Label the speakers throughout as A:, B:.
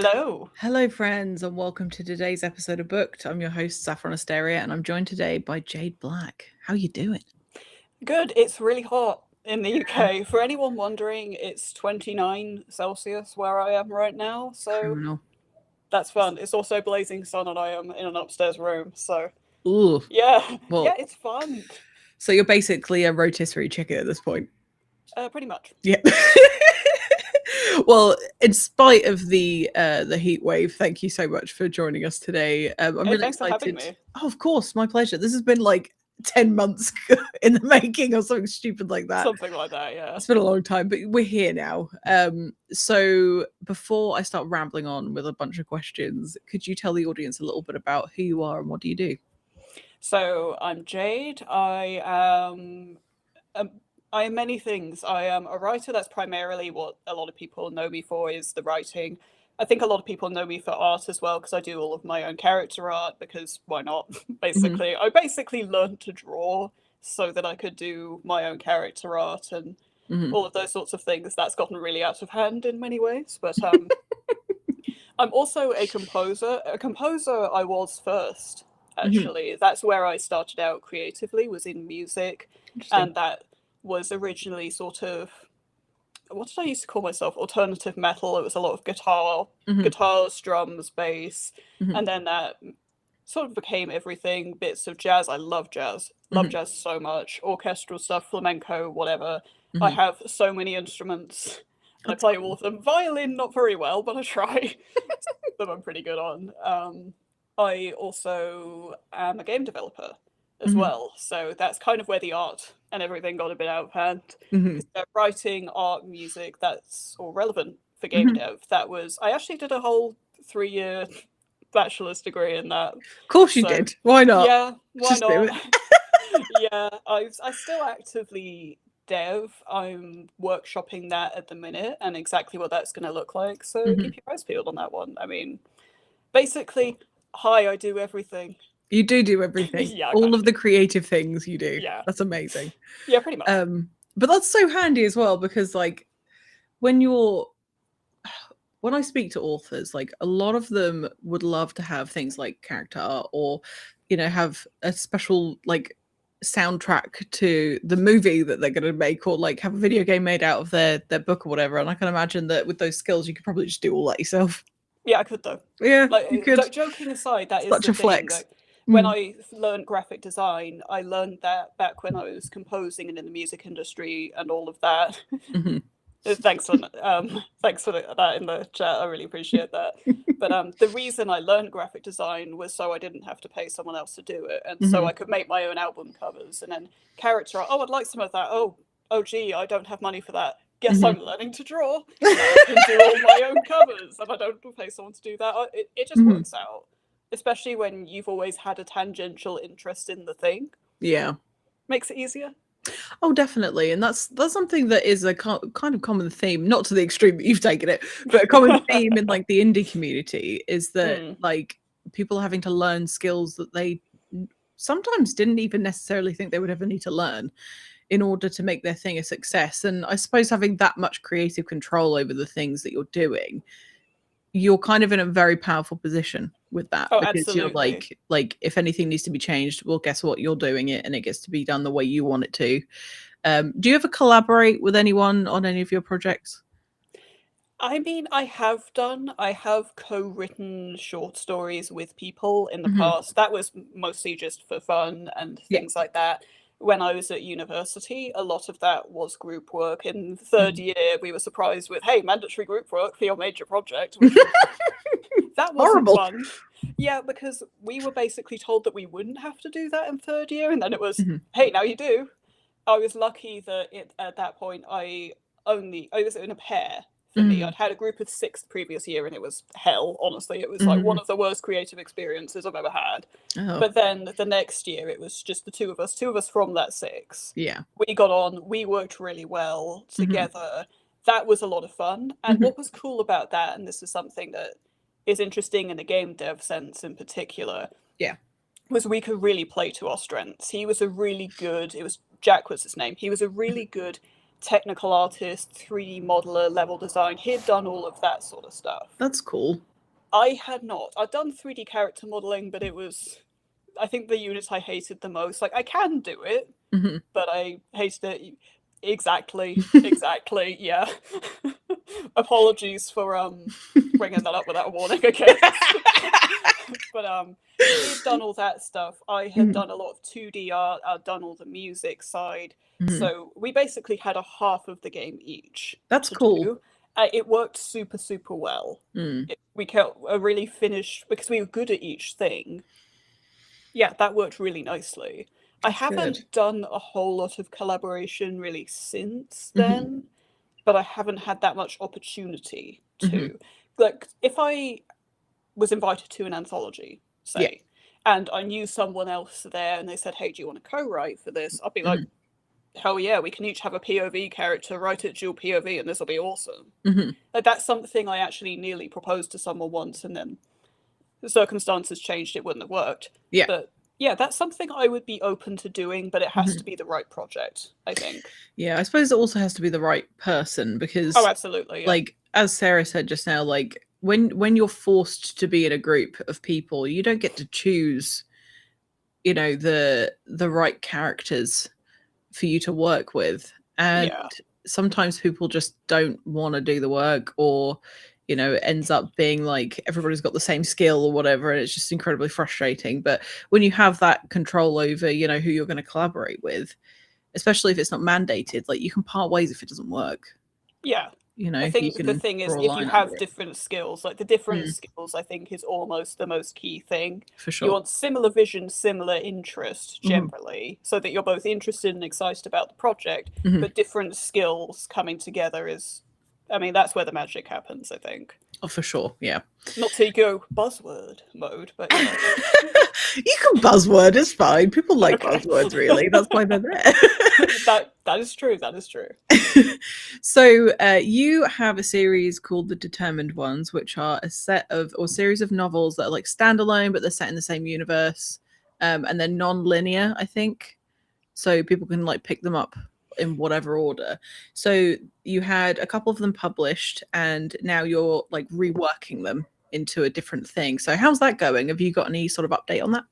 A: Hello.
B: Hello, friends, and welcome to today's episode of Booked. I'm your host, Saffron Asteria, and I'm joined today by Jade Black. How you doing?
A: Good. It's really hot in the UK. For anyone wondering, it's 29 Celsius where I am right now, so
B: Criminal.
A: that's fun. It's also blazing sun and I am in an upstairs room, so
B: Ooh,
A: yeah. Yeah,
B: well,
A: it's fun.
B: so you're basically a rotisserie chicken at this point.
A: Pretty much.
B: Yeah. Well, in spite of the heat wave, thank you so much for joining us today. I'm
A: Hey,
B: really
A: thanks for having
B: excited.
A: me.
B: Oh, of course, my pleasure. This has been like 10 months in the making or something stupid like that.
A: Something like that, yeah.
B: It's been a long time, but we're here now. So before I start rambling on with a bunch of questions, could you tell the audience a little bit about who you are and what do you do?
A: So I'm Jade. Um, I am many things. I am a writer. That's primarily what a lot of people know me for, is the writing. I think a lot of people know me for art as well because I do all of my own character art because why not?
B: Mhm,
A: Basically, I basically learned to draw so that I could do my own character art and
B: mhm,
A: all of those sorts of things. That's gotten really out of hand in many ways, but I'm also a composer. A composer I was first,
B: mhm.
A: actually. That's where I started out creatively, was in music,
B: Interesting.
A: and that was originally sort of, what did I used to call myself? Alternative metal. It was a lot of
B: Mhm,
A: guitars, drums, bass,
B: mhm,
A: and then that sort of became everything. Bits of jazz. I love
B: mhm,
A: jazz so much. Orchestral stuff, flamenco, whatever. I
B: mhm.
A: have so many instruments, and I
B: That's
A: play all
B: cool.
A: of them. Violin, not very well, but I try. Them I'm pretty good on. I also am a game developer as
B: Mhm,
A: well, so that's kind of where the art and everything got a bit out of hand.
B: mhm,
A: Because writing, art, music, that's all relevant for game
B: mhm.
A: dev. That was I actually did a whole 3 year bachelor's degree in that.
B: Of course you
A: So
B: did. Why not?
A: yeah, why
B: Just do
A: not?
B: it.
A: Yeah, I still actively dev. I'm workshopping that at the minute and exactly what that's going to look like. So
B: Mhm.
A: keep your eyes peeled on that one. I mean, basically, hi, I do everything.
B: You do everything.
A: Yeah, I
B: All
A: kind of
B: of
A: do.
B: the creative things you do.
A: Yeah,
B: That's amazing.
A: yeah, pretty much.
B: But that's so handy as well because like when you're when I speak to authors, like a lot of them would love to have things like character art or, have a special like soundtrack to the movie that they're going to make or like have a video game made out of their book or whatever. And I can imagine that with those skills, you could probably just do all that yourself.
A: Yeah, I could though.
B: Yeah,
A: Like,
B: you could.
A: joking aside, that is
B: Such
A: the
B: a
A: thing.
B: flex.
A: Like, when
B: Mm.
A: I learned graphic design, I learned that back when I was composing and in the music industry and all of that.
B: Hmm.
A: Thanks for that in the chat. I really appreciate that. But the reason I learned graphic design was so I didn't have to pay someone else to do it, and so
B: Hmm.
A: I could make my own album covers and then character art. Oh, I'd like some of that. Oh, gee, I don't have money for that. Guess
B: Hmm.
A: I'm learning to draw. Now I can do all my own covers, and I don't have to pay someone to do that. It just
B: Hmm.
A: works out, especially when you've always had a tangential interest in the thing.
B: Yeah.
A: Makes it easier.
B: Oh, definitely, and that's something that is a kind of common theme, not to the extreme that you've taken it, but a common theme in like the indie community is that
A: Mm.
B: like people having to learn skills that they sometimes didn't even necessarily think they would ever need to learn in order to make their thing a success. And I suppose having that much creative control over the things that you're doing, you're kind of in a very powerful position with that
A: Oh,
B: because you're
A: absolutely.
B: like if anything needs to be changed, well, guess what? You're doing it, and it gets to be done the way you want it to. Do you ever collaborate with anyone on any of your projects?
A: I mean, I have done. I have co-written short stories with people in the
B: Mhm.
A: past. That was mostly just for fun and
B: Yeah.
A: things like that. When I was at university, a lot of that was group work. In the third
B: Mhm.
A: year, we were surprised with, hey, mandatory group work for your major project, which was that wasn't
B: Horrible.
A: fun. Yeah, because we were basically told that we wouldn't have to do that in third year, and then it was,
B: Mhm.
A: hey, now you do. I was lucky that at that point I was in a pair for me. I'd
B: Mhm.
A: had a group of six the previous year and it was hell, honestly. It was like one
B: Mhm.
A: of the worst creative experiences I've ever had.
B: Oh,
A: But then the next year it was just the two of us from that six.
B: yeah.
A: We got on, we worked really well
B: Mhm.
A: together. That was a lot of fun. And
B: Mhm.
A: what was cool about that, and this is something that is interesting in the game dev sense in particular,
B: Yeah.
A: was we could really play to our strengths. He was a really good, it was Jack was his name. He was a really good technical artist, 3D modeler, level design. He'd done all of that sort of stuff.
B: That's cool.
A: I had not. I'd done 3D character modeling, but it was, I think, the unit I hated the most. Like, I can do it, but I hated it. Exactly, yeah. Apologies for bringing that up without a warning, okay. But he'd done all that stuff. I had done a lot of 2D art. I'd done all the music side. So we basically had a half of the game each.
B: That's cool.
A: It worked super, super well. We kept a really finished, because we were good at each thing. Yeah, that worked really nicely. I haven't done a whole lot of collaboration really since then, but I haven't had that much opportunity to. Like, if I was invited to an anthology, say, and I knew someone else there and they said, hey, do you want to co-write for this? I'd be like, hell yeah, we can each have a POV character, write it dual POV, and this will be awesome. Like, that's something I actually nearly proposed to someone once, and then the circumstances changed, it wouldn't have worked. But yeah, that's something I would be open to doing, but it has to be the right project, I think.
B: Yeah, I suppose it also has to be the right person, because
A: absolutely, yeah.
B: Like, as Sarah said just now, like, when you're forced to be in a group of people, you don't get to choose, you know, the right characters for you to work with. And sometimes people just don't want to do the work, or, you know, it ends up being like everybody's got the same skill or whatever, and it's just incredibly frustrating. But when you have that control over, you know, who you're going to collaborate with, especially if it's not mandated, like, you can part ways if it doesn't work.
A: Yeah.
B: You know,
A: I think the thing is, if you have different skills, like the different skills, I think, is almost the most key thing.
B: For sure.
A: You want similar vision, similar interest, generally, so that you're both interested and excited about the project, but different skills coming together is, I mean, that's where the magic happens, I think.
B: Oh, for sure, yeah.
A: Not to go buzzword mode, but you know.
B: You can buzzword, it's fine. People like buzzwords, really. That's why they're there.
A: That is true. That is true.
B: So you have a series called The Determined Ones, which are a set of, or series of novels that are like standalone, but they're set in the same universe, and they're non-linear, I think. So people can like pick them up in whatever order. So you had a couple of them published, and now you're like reworking them into a different thing. So how's that going? Have you got any sort of update on that?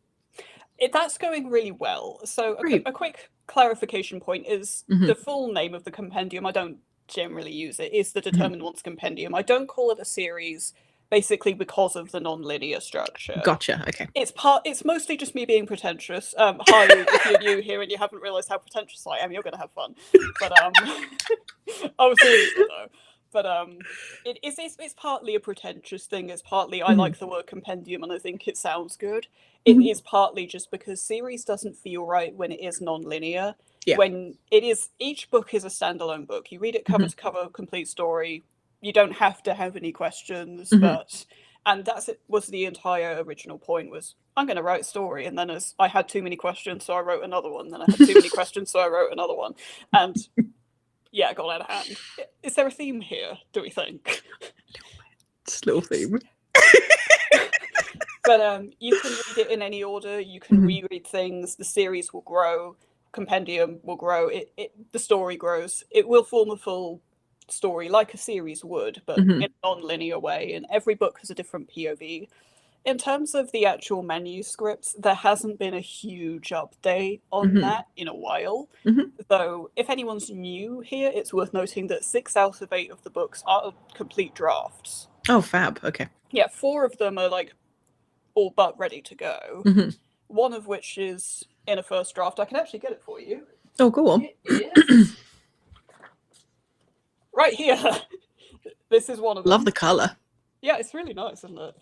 A: That's going really well. So a quick clarification point is the full name of the compendium, I don't generally use it, is the Determined Ones Compendium. I don't call it a series, basically because of the non-linear structure.
B: Gotcha, okay.
A: It's mostly just me being pretentious. Hi, if you're new here and you haven't realised how pretentious I am, you're going to have fun. But oh, seriously though. But it's partly a pretentious thing. It's partly I like the word compendium and I think it sounds good. It is partly just because series doesn't feel right when it is non-linear. Yeah. When it is, each book is a standalone book. You read it cover to cover, complete story. You don't have to have any questions, and was the entire original point, was I'm going to write a story, and then as I had too many questions, so I wrote another one. Then I had too many questions, so I wrote another one, and yeah, it got out of hand. Is there a theme here, do we think?
B: Just a little theme.
A: But you can read it in any order. You can reread things. The series will grow. Compendium will grow. The story grows. It will form a full story like a series would, but in a non-linear way. And every book has a different POV. In terms of the actual manuscripts, there hasn't been a huge update on that in a while. Though, if anyone's new here, it's worth noting that 6 out of 8 of the books are complete drafts.
B: Oh, fab. Okay.
A: Yeah, 4 of them are like all but ready to go. One of which is in a first draft. I can actually get it for you.
B: Oh, go on.
A: It is right here. This is one of them.
B: Love the colour.
A: Yeah, it's really nice, isn't it?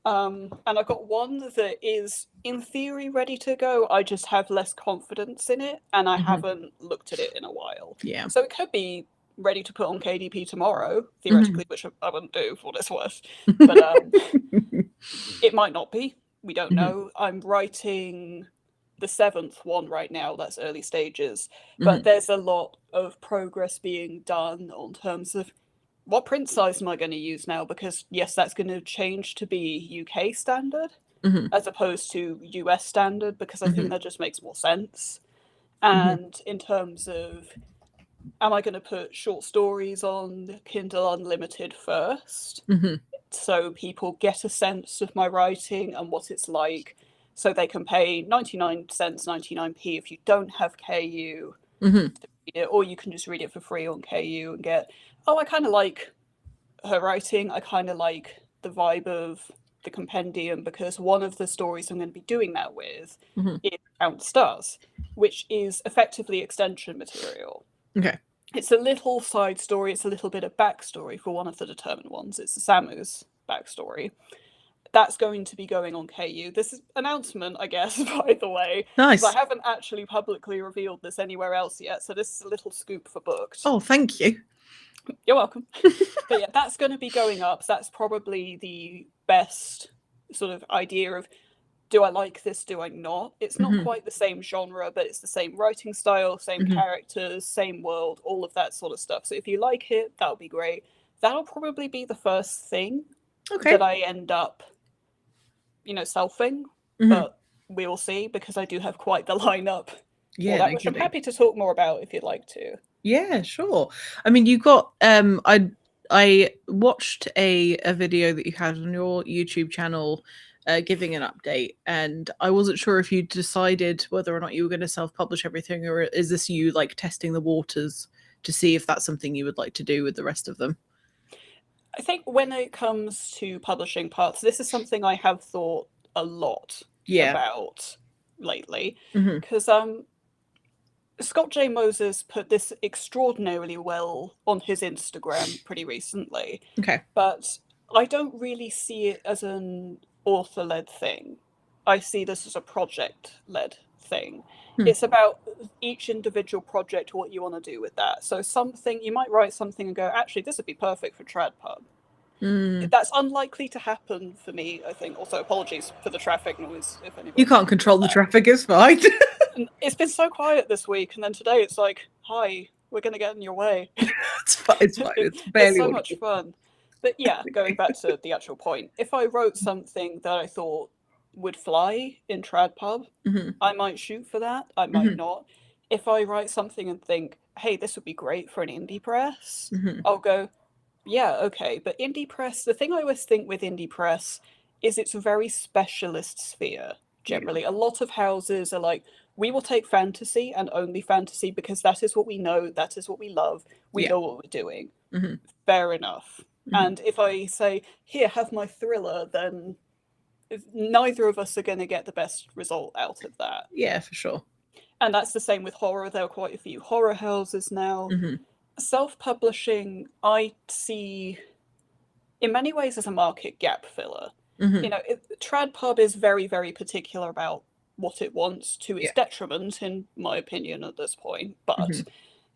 A: And I've got one that is, in theory, ready to go. I just have less confidence in it, and I haven't looked at it in a while.
B: Yeah.
A: So it could be ready to put on KDP tomorrow, theoretically, which I wouldn't do for what it's worth. But it might not be. We don't know. I'm writing the 7th one right now. That's early stages. But there's a lot of progress being done on terms of what print size am I going to use now? Because, yes, that's going to change to be UK standard as opposed to US standard, because I think that just makes more sense. And in terms of am I going to put short stories on Kindle Unlimited first, so people get a sense of my writing and what it's like, so they can pay 99 cents 99p if you don't have KU to read it, or you can just read it for free on KU and get, oh, I kind of like her writing, I kind of like the vibe of the compendium, because one of the stories I'm going to be doing that with is Count Stars, which is effectively extension material.
B: Okay.
A: It's a little side story, it's a little bit of backstory for one of the determined ones. It's Samu's backstory. That's going to be going on KU. This is announcement, I guess, by the way.
B: Nice.
A: I haven't actually publicly revealed this anywhere else yet, so this is a little scoop for Booked.
B: Oh, thank you.
A: You're welcome. But yeah, that's going to be going up. So that's probably the best sort of idea of, do I like this, do I not? It's not quite the same genre, but it's the same writing style, same characters, same world, all of that sort of stuff. So if you like it, that'll be great. That'll probably be the first thing that I end up, selfing. But we will see, because I do have quite the lineup for that, which I'm happy to talk more about if you'd like to.
B: Yeah, sure. I mean, you got I watched a video that you had on your YouTube channel giving an update, and I wasn't sure if you decided whether or not you were going to self-publish everything, or is this you like testing the waters to see if that's something you would like to do with the rest of them?
A: I think when it comes to publishing parts, this is something I have thought a lot about lately, because Scott J. Moses put this extraordinarily well on his Instagram pretty recently.
B: Okay.
A: But I don't really see it as an author-led thing. I see this as a project-led thing. It's about each individual project, what you want to do with that. So something, you might write something and go, actually, this would be perfect for Trad Pub. That's unlikely to happen for me, I think. Also, apologies for the traffic noise. If anybody,
B: you can't control the traffic, it's fine.
A: It's been so quiet this week, and then today it's like, hi, we're going to get in your way.
B: It's fine, it's fine. It's barely
A: so much fun. But yeah, going back to the actual point, if I wrote something that I thought would fly in Trad Pub, I might shoot for that, I might not. If I write something and think, hey, this would be great for an indie press, I'll go, yeah, okay. But indie press, the thing I always think with indie press is it's a very specialist sphere, generally. A lot of houses are like, we will take fantasy and only fantasy because that is what we know, that is what we love, we know what we're doing. Fair enough. And if I say, here, have my thriller, then neither of us are going to get the best result out of that.
B: Yeah, for sure.
A: And that's the same with horror. There are quite a few horror houses now. Self-publishing, I see in many ways as a market gap filler. Trad Pub is very, very particular about what it wants, to its detriment, in my opinion, at this point. But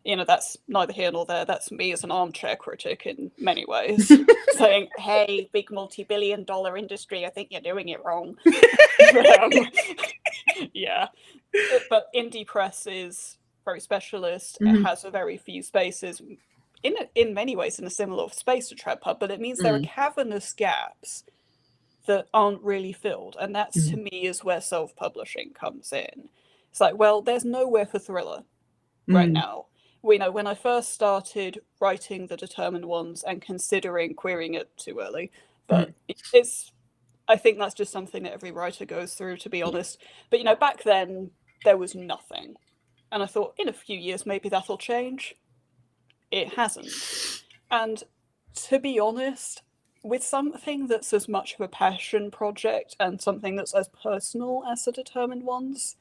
A: that's neither here nor there. That's me as an armchair critic in many ways, saying, hey, big multi-billion-dollar industry, I think you're doing it wrong. Yeah. But indie press is very specialist. It has a very few spaces, in many ways in a similar space to Trad Pub, but it means there are cavernous gaps that aren't really filled. And that's, to me, is where self-publishing comes in. It's like, well, there's nowhere for thriller right now. When I first started writing the determined ones and considering querying it too early, but I think that's just something that every writer goes through, to be honest. But back then there was nothing, and I thought in a few years maybe that'll change. It hasn't. And to be honest, with something that's as much of a passion project and something that's as personal as the determined ones,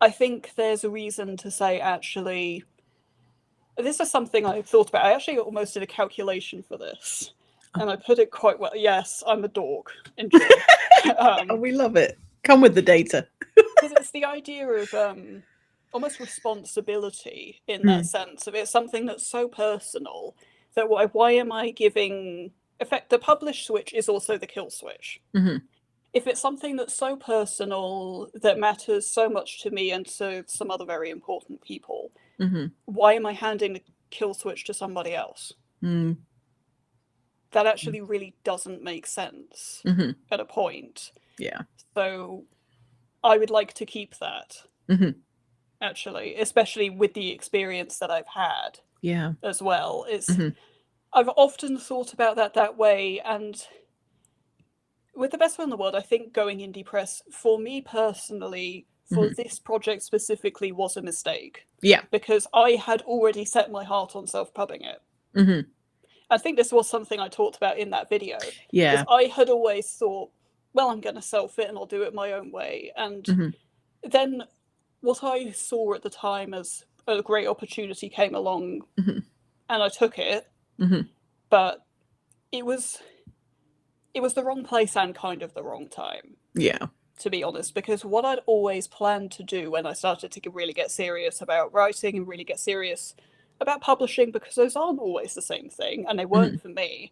A: I think there's a reason to say, actually, this is something I've thought about. I actually almost did a calculation for this, and I put it quite well. Yes, I'm a dork. Enjoy.
B: We love it. Come with the data.
A: Because it's the idea of almost responsibility in that sense of it's something that's so personal that why am I giving effect? The publish switch is also the kill switch. If it's something that's so personal, that matters so much to me and to some other very important people, why am I handing the kill switch to somebody else? That actually really doesn't make sense at a point.
B: Yeah.
A: So I would like to keep that. actually, especially with the experience that I've had.
B: Yeah.
A: As well. I've often thought about that way, and with the best will in the world, I think going indie press, for me personally, for this project specifically, was a mistake.
B: Yeah.
A: Because I had already set my heart on self-pubbing it. I think this was something I talked about in that video.
B: Yeah.
A: Because I had always thought, well, I'm going to self-it and I'll do it my own way. And then what I saw at the time as a great opportunity came along, and I took it. But it was the wrong place and kind of the wrong time.
B: Yeah.
A: To be honest, because what I'd always planned to do when I started to really get serious about writing and really get serious about publishing, because those aren't always the same thing, and they weren't for me,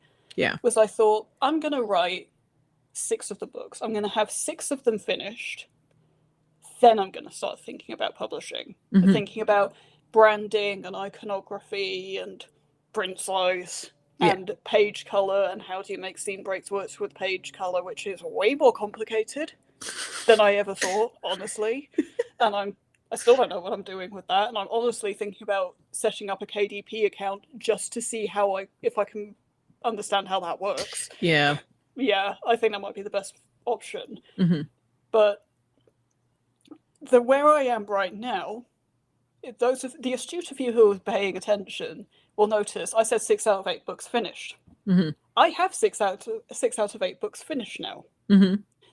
A: was I thought, I'm going to write 6 of the books. I'm going to have 6 of them finished. Then I'm going to start thinking about publishing. Thinking about branding and iconography and print size and page color, and how do you make scene breaks work with page color, which is way more complicated than I ever thought, honestly. And I still don't know what I'm doing with that, and I'm honestly thinking about setting up a KDP account just to see if I can understand how that works.
B: Yeah,
A: I think that might be the best option. But where I am right now, those of the astute of you who are paying attention will notice I said 6 out of 8 books finished. I have 6 out of 8 books finished now.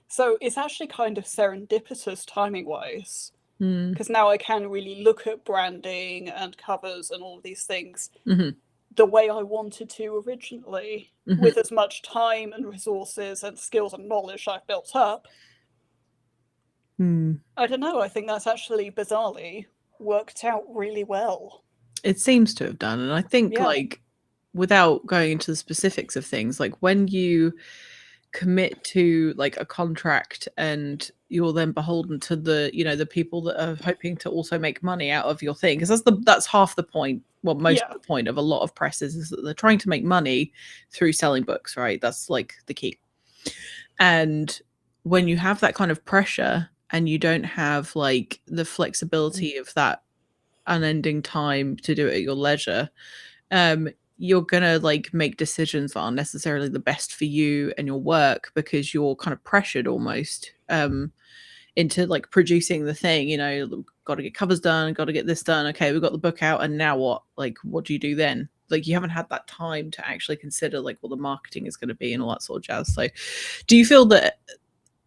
A: So it's actually kind of serendipitous timing wise, because now I can really look at branding and covers and all of these things the way I wanted to originally, with as much time and resources and skills and knowledge I've built up. I don't know, I think that's actually bizarrely worked out really well.
B: It seems to have done. And I think like, without going into the specifics of things, like when you commit to like a contract and you're then beholden to the, you know, the people that are hoping to also make money out of your thing, because that's half the point, well, most of the point of a lot of presses is that they're trying to make money through selling books, right? That's like the key. And when you have that kind of pressure and you don't have like the flexibility of that unending time to do it at your leisure, you're gonna like make decisions that aren't necessarily the best for you and your work, because you're kind of pressured almost into like producing the thing. You know, got to get covers done, got to get this done. Okay, we've got the book out, and now what? Like, what do you do then? Like, you haven't had that time to actually consider like what the marketing is going to be and all that sort of jazz. So, do you feel that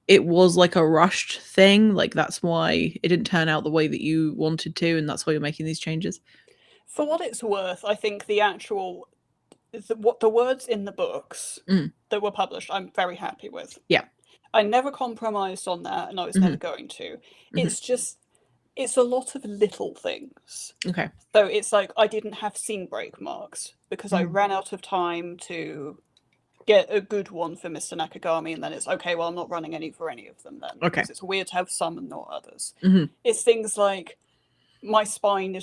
B: it was like a rushed thing? Like, that's why it didn't turn out the way that you wanted to, and that's why you're making these changes?
A: For what it's worth, I think the words in the books that were published, I'm very happy with.
B: Yeah.
A: I never compromised on that, and I was never going to. It's just, it's a lot of little things.
B: Okay.
A: So it's like I didn't have scene break marks because I ran out of time to get a good one for Mr. Nakagami, and then it's okay, well, I'm not running any for any of them then.
B: Okay.
A: Because it's weird to have some and not others. It's things like my spine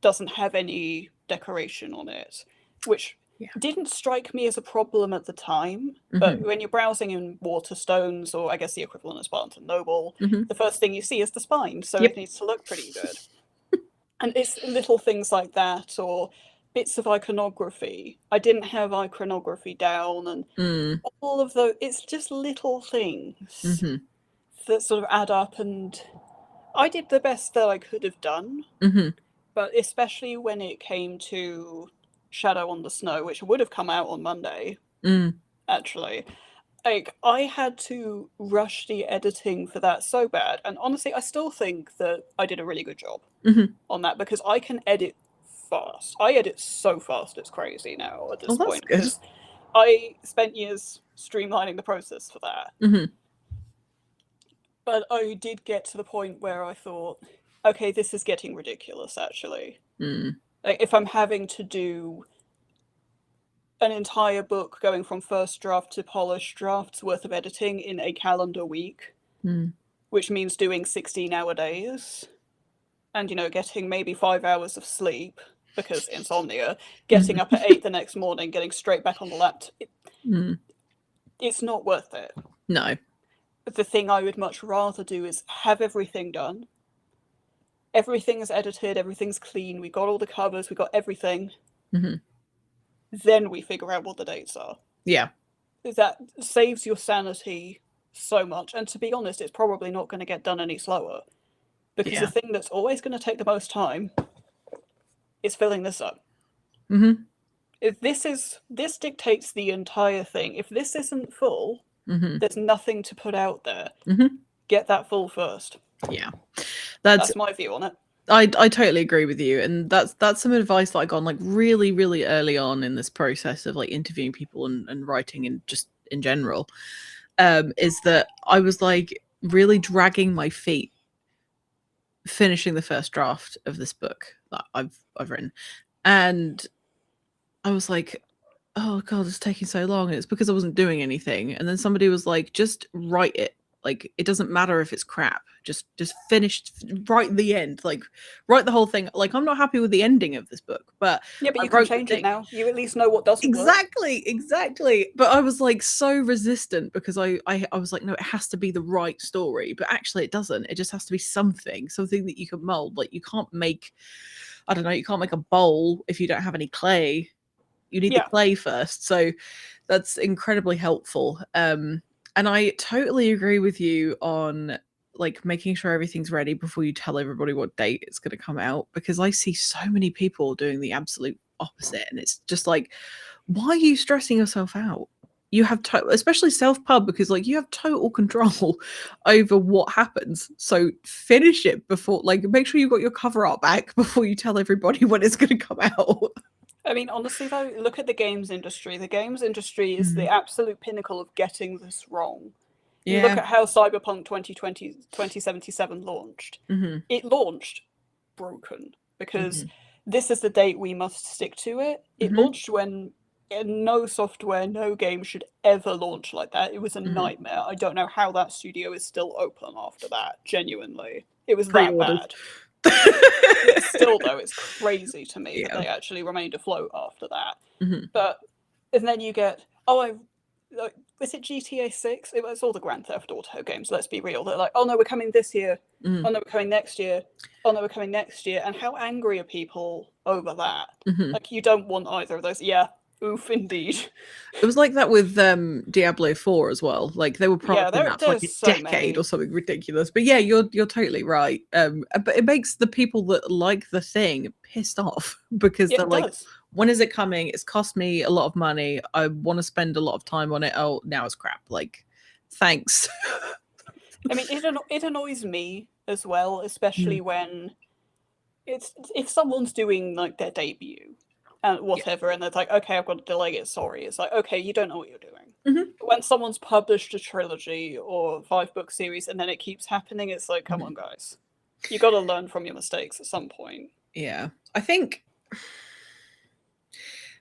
A: doesn't have any decoration on it, which didn't strike me as a problem at the time. But when you're browsing in Waterstones, or I guess the equivalent of Barnes and Noble, the first thing you see is the spine, so it needs to look pretty good. And it's little things like that, or bits of iconography. I didn't have iconography down, and all of those. It's just little things that sort of add up, and I did the best that I could have done. But especially when it came to Shadow on the Snow, which would have come out on Monday, actually, like, I had to rush the editing for that so bad. And honestly, I still think that I did a really good job on that, because I can edit fast. I edit so fast, it's crazy now at this point. Because I spent years streamlining the process for that. But I did get to the point where I thought, okay, this is getting ridiculous, actually. Like, if I'm having to do an entire book going from first draft to polished drafts worth of editing in a calendar week, which means doing 16-hour days, and, you know, getting maybe 5 hours of sleep because insomnia, getting up at 8 the next morning, getting straight back on the laptop, it's not worth it.
B: No.
A: The thing I would much rather do is have everything done, everything's edited, everything's clean, we got all the covers, we got everything.
B: Mm-hmm.
A: Then we figure out what the dates are.
B: Yeah.
A: That saves your sanity so much. And to be honest, it's probably not going to get done any slower. Because the thing that's always going to take the most time is filling this up.
B: Mm-hmm.
A: If this dictates the entire thing. If this isn't full,
B: mm-hmm.
A: there's nothing to put out there.
B: Mm-hmm.
A: Get that full first.
B: Yeah.
A: That's my view on it.
B: I totally agree with you, and that's some advice that I got like really, really early on in this process of like interviewing people and writing and just in general. Is that I was like really dragging my feet finishing the first draft of this book that I've written, and I was like, oh god, it's taking so long, and it's because I wasn't doing anything. And then somebody was like, just write it. Like, it doesn't matter if it's crap. Just finish, write the end. Like, write the whole thing. Like, I'm not happy with the ending of this book, but
A: yeah, but you can change it now. You at least know what doesn't
B: work. Exactly. But I was like so resistant because I was like, no, it has to be the right story. But actually, it doesn't. It just has to be something that you can mold. Like, you can't make, I don't know, you can't make a bowl if you don't have any clay. You need the clay first. So that's incredibly helpful. And I totally agree with you on like making sure everything's ready before you tell everybody what date it's going to come out, because I see so many people doing the absolute opposite. And it's just like, why are you stressing yourself out? You have especially self-pub, because like you have total control over what happens. So finish it before, like, make sure you got your cover art back before you tell everybody when it's going to come out.
A: I mean, honestly, though, look at the games industry. The games industry is the absolute pinnacle of getting this wrong. You look at how Cyberpunk 2077 launched. It launched broken because this is the date we must stick to it. It launched when no software, no game should ever launch like that. It was a nightmare. I don't know how that studio is still open after that, genuinely. It was that bad. Still, though, it's crazy to me that they actually remained afloat after that. But and then you get was it GTA 6? It was all the Grand Theft Auto games. Let's be real. They're like, oh no, we're coming this year. Oh no, we're coming next year. Oh no, we're coming next year. And how angry are people over that? Like, you don't want either of those. Yeah. Oof, indeed.
B: It was like that with Diablo 4 as well. Like, they were promising that for like a decade or something ridiculous. But yeah, you're totally right. But it makes the people that like the thing pissed off because they're like, when is it coming? It's cost me a lot of money. I want to spend a lot of time on it. Oh, now it's crap. Like, thanks.
A: I mean, it annoys me as well, especially when if someone's doing like their debut and whatever, and they're like, okay, I've got to delay it, sorry. It's like, okay, you don't know what you're doing. When someone's published a trilogy or 5-book series and then it keeps happening, it's like, come on, guys. You got to learn from your mistakes at some point.
B: Yeah. I think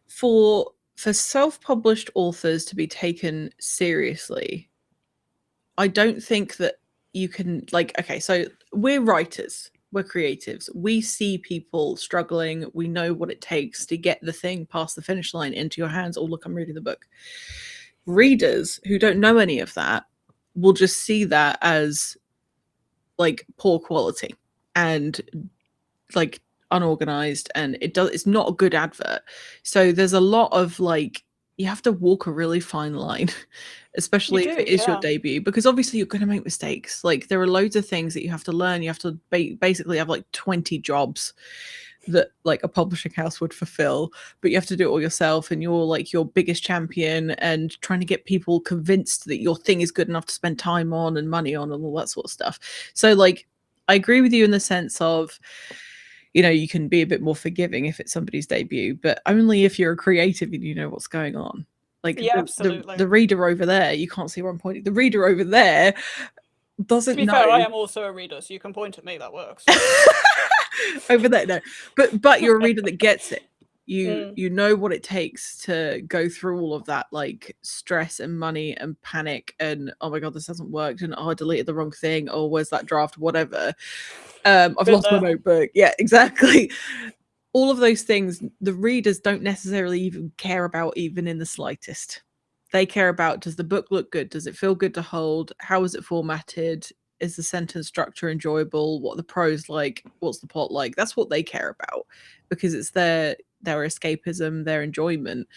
B: for self-published authors to be taken seriously, I don't think that you can, like, okay, so we're writers. We're creatives. We see people struggling. We know what it takes to get the thing past the finish line into your hands. Oh, look, I'm reading the book. Readers who don't know any of that will just see that as like poor quality and like unorganized, and it's not a good advert. So there's a lot of like, you have to walk a really fine line, especially if it is your debut, because obviously you're going to make mistakes. Like, there are loads of things that you have to learn. You have to basically have like 20 jobs that like a publishing house would fulfill, but you have to do it all yourself, and you're like your biggest champion and trying to get people convinced that your thing is good enough to spend time on and money on and all that sort of stuff. So like, I agree with you in the sense of, you know, you can be a bit more forgiving if it's somebody's debut, but only if you're a creative and you know what's going on. Like,
A: absolutely.
B: The reader over there, you can't see where I'm pointing. The reader over there doesn't know.
A: To be fair, I am also a reader, so you can point at me. That works.
B: Over there, no. But you're a reader that gets it. You know what it takes to go through all of that, like stress and money and panic and, oh my god, this hasn't worked, and oh, I deleted the wrong thing, or where's that draft, whatever. I've lost my notebook. Yeah, exactly. All of those things the readers don't necessarily even care about, even in the slightest. They care about, does the book look good? Does it feel good to hold? How is it formatted? is the sentence structure enjoyable, what are the prose like, what's the plot like. That's what they care about, because it's their escapism, their enjoyment.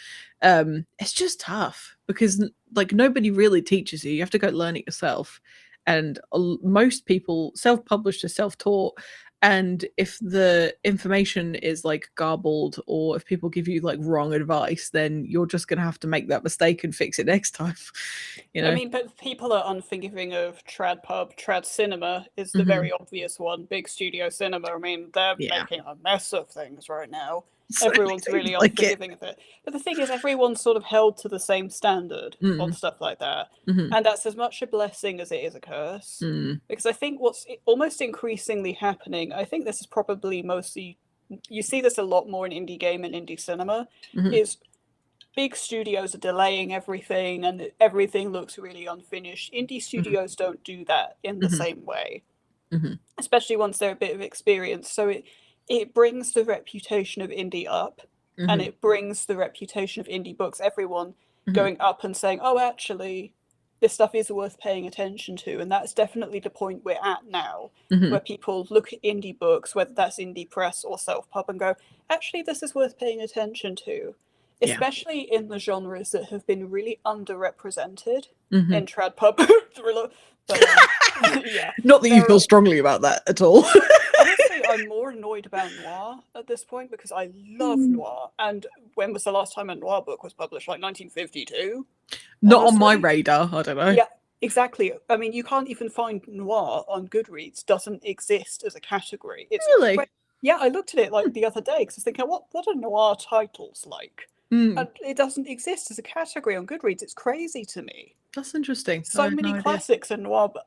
B: It's just tough because like nobody really teaches you. You have to go learn it yourself, and most people self-published or self-taught. And if the information is like garbled, or if people give you like wrong advice, then you're just going to have to make that mistake and fix it next time. You know?
A: I mean, but people are unforgiving of trad pub. Trad cinema is the very obvious one. Big studio cinema. I mean, they're making a mess of things right now.
B: So
A: Everyone's really unforgiving of it. But the thing is, everyone's sort of held to the same standard on stuff like that. And that's as much a blessing as it is a curse. Because I think what's almost increasingly happening, I think this is probably mostly, you see this a lot more in indie game and indie cinema, is big studios are delaying everything and everything looks really unfinished. Indie studios don't do that in the same way, especially once they're a bit of experience. So it brings the reputation of indie up, and it brings the reputation of indie books, everyone going up and saying, oh, actually, this stuff is worth paying attention to. And that's definitely the point we're at now, where people look at indie books, whether that's indie press or self-pub, and go, actually, this is worth paying attention to. Especially in the genres that have been really underrepresented in trad pub thriller. But,
B: not that you feel strongly about that at all.
A: Honestly, I'm more annoyed about noir at this point because I love noir. And when was the last time a noir book was published? Like 1952?
B: Not honestly. On my radar. I don't know.
A: Yeah, exactly. I mean, you can't even find noir on Goodreads. Doesn't exist as a category. It's
B: really?
A: Yeah, I looked at it like the other day because I was thinking, what are noir titles like? And it doesn't exist as a category on Goodreads. It's crazy to me.
B: That's interesting.
A: So many classics in noir, but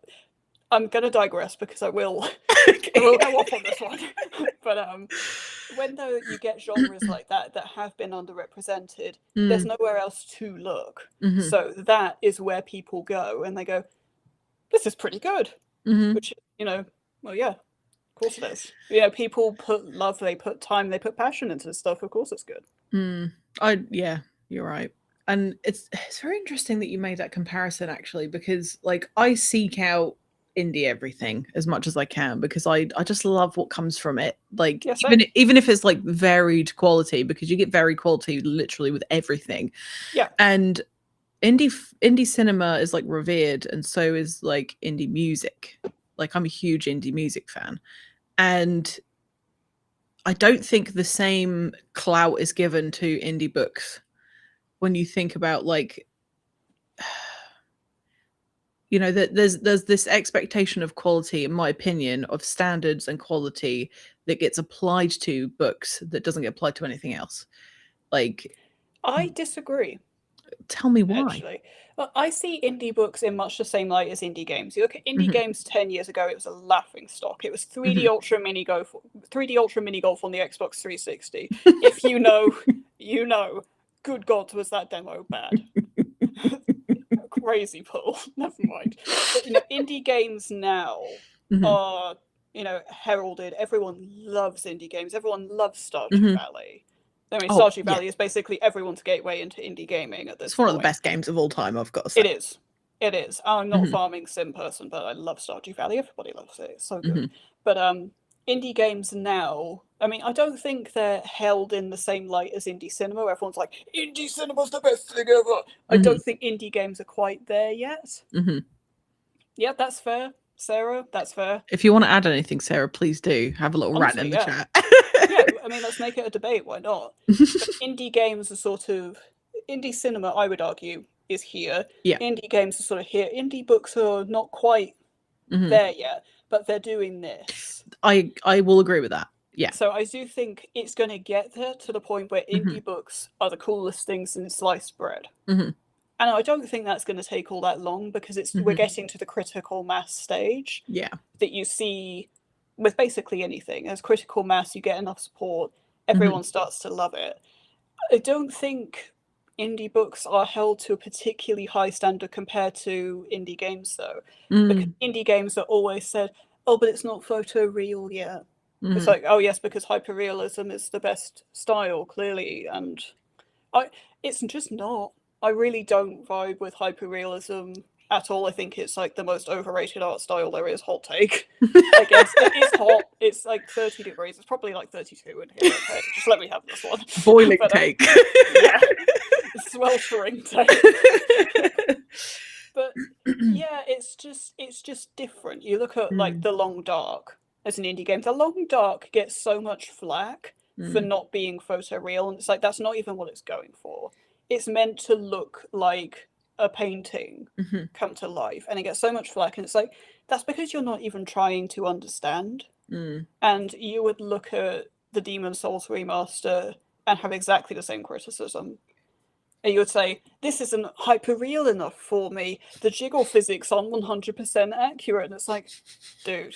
A: I'm going to digress because I will I will go off on this one. But when you get genres like that have been underrepresented, there's nowhere else to look. So that is where people go, and they go, this is pretty good. Which, well, yeah, of course it is. People put love, they put time, they put passion into this stuff. Of course it's good.
B: Yeah, you're right. And it's very interesting that you made that comparison, actually, because like I seek out indie everything as much as I can because I just love what comes from it. Like even if it's like varied quality, because you get varied quality literally with everything.
A: Yeah.
B: And indie cinema is like revered, and so is like indie music. Like I'm a huge indie music fan, and I don't think the same clout is given to indie books when you think about like, that there's this expectation of quality, in my opinion, of standards and quality that gets applied to books that doesn't get applied to anything else. Like,
A: I disagree.
B: Tell me why.
A: Actually, I see indie books in much the same light as indie games. You look at indie games 10 years ago; it was a laughing stock. It was 3D Ultra Mini Golf, 3D Ultra Mini Golf on the Xbox 360. If you know, you know. Good God, was that demo bad? Crazy pull. Never mind. But, indie games now are, heralded. Everyone loves indie games. Everyone loves Stardew Valley. I mean, Stardew Valley is basically everyone's gateway into indie gaming at this point.
B: It's one of the best games of all time, I've got to say.
A: It is. It is. I'm not a farming sim person, but I love Stardew Valley. Everybody loves it. It's so good. But indie games now, I mean, I don't think they're held in the same light as indie cinema, where everyone's like, indie cinema's the best thing ever. I don't think indie games are quite there yet. Yeah, that's fair. Sarah, that's fair.
B: If you want to add anything, Sarah, please do. Have a little rant in the chat.
A: Yeah, I mean, let's make it a debate. Why not? But indie games are sort of... Indie cinema, I would argue, is here.
B: Yeah.
A: Indie games are sort of here. Indie books are not quite there yet, but they're doing this.
B: I will agree with that. Yeah.
A: So I do think it's going to get there to the point where indie books are the coolest things in sliced bread. And I don't think that's going to take all that long because we're getting to the critical mass stage.
B: Yeah.
A: That you see with basically anything. As critical mass, you get enough support, everyone starts to love it. I don't think indie books are held to a particularly high standard compared to indie games, though. Because indie games are always said, oh, but it's not photoreal yet. It's like, oh, yes, because hyperrealism is the best style, clearly. And it's just not. I really don't vibe with hyperrealism at all. I think it's like the most overrated art style there is. Hot take. I guess it is hot. It's like 30 degrees. It's probably like 32 in here. Okay, just let me have this one.
B: Boiling take.
A: Yeah, sweltering take. But yeah, it's just different. You look at like The Long Dark as an indie game. The Long Dark gets so much flack for not being photoreal, and it's like that's not even what it's going for. It's meant to look like a painting come to life, and it gets so much flack, and it's like that's because you're not even trying to understand. And you would look at the Demon's Souls remaster and have exactly the same criticism. And you would say, this isn't hyper-real enough for me. The jiggle physics aren't 100% accurate. And it's like, dude,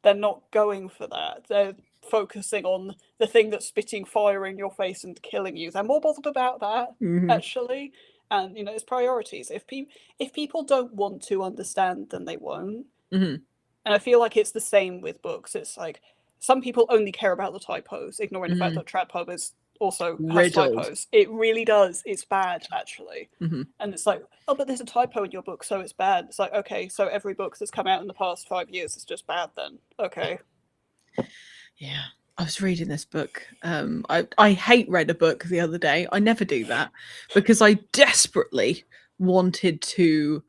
A: they're not going for that. They're focusing on the thing that's spitting fire in your face and killing you. They're more bothered about that, actually. And, you know, it's priorities. If people don't want to understand, then they won't. And I feel like it's the same with books. It's like, some people only care about the typos, ignoring the fact that TradPub is also has typos. It really does. It's bad, actually. And it's like, oh, but there's a typo in your book, so it's bad. It's like, okay, so every book that's come out in the past 5 years is just bad then. Okay.
B: Yeah. I was reading this book. I hate read a book the other day. I never do that because I desperately wanted to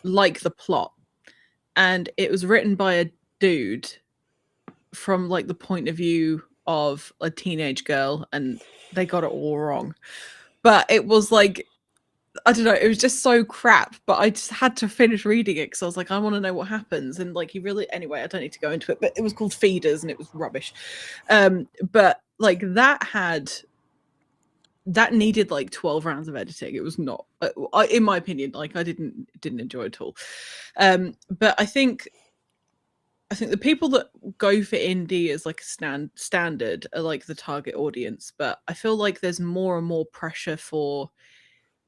B: like the plot. And it was written by a dude from like the point of view of a teenage girl, and they got it all wrong. But it was like, I don't know, it was just so crap, but I just had to finish reading it because I was like, I want to know what happens. And like, he really, anyway, I don't need to go into it, but it was called Feeders and it was rubbish. But like that needed like 12 rounds of editing. It was not, in my opinion, like I didn't enjoy it at all. But I think the people that go for indie as like a standard are like the target audience, but I feel like there's more and more pressure for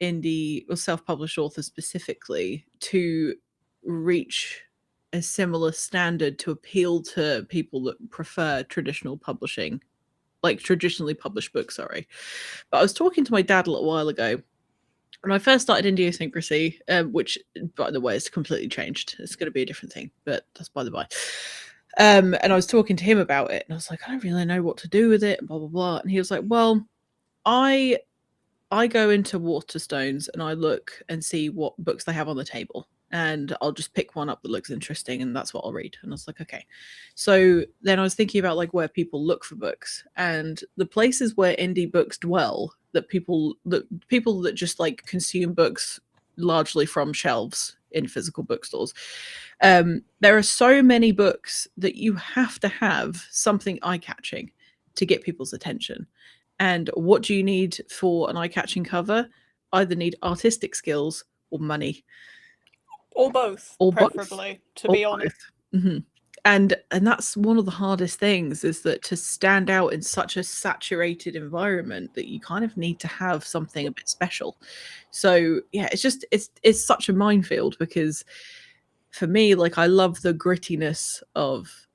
B: indie or self-published authors specifically to reach a similar standard to appeal to people that prefer traditional publishing, like traditionally published books, sorry. But I was talking to my dad a little while ago when I first started Idiosyncrasy, which, by the way, has completely changed. It's going to be a different thing, but that's by the by. And I was talking to him about it, and I was like, I don't really know what to do with it, and blah, blah, blah. And he was like, well, I go into Waterstones and I look and see what books they have on the table. And I'll just pick one up that looks interesting, and that's what I'll read. And I was like, okay. So then I was thinking about like where people look for books, and the places where indie books dwell, that people that just like consume books largely from shelves in physical bookstores. There are so many books that you have to have something eye-catching to get people's attention. And what do you need for an eye-catching cover? Either need artistic skills or money.
A: Or both, or preferably, both. To be honest.
B: And that's one of the hardest things, is that to stand out in such a saturated environment, that you kind of need to have something a bit special. So yeah, it's such a minefield, because for me, like, I love the grittiness of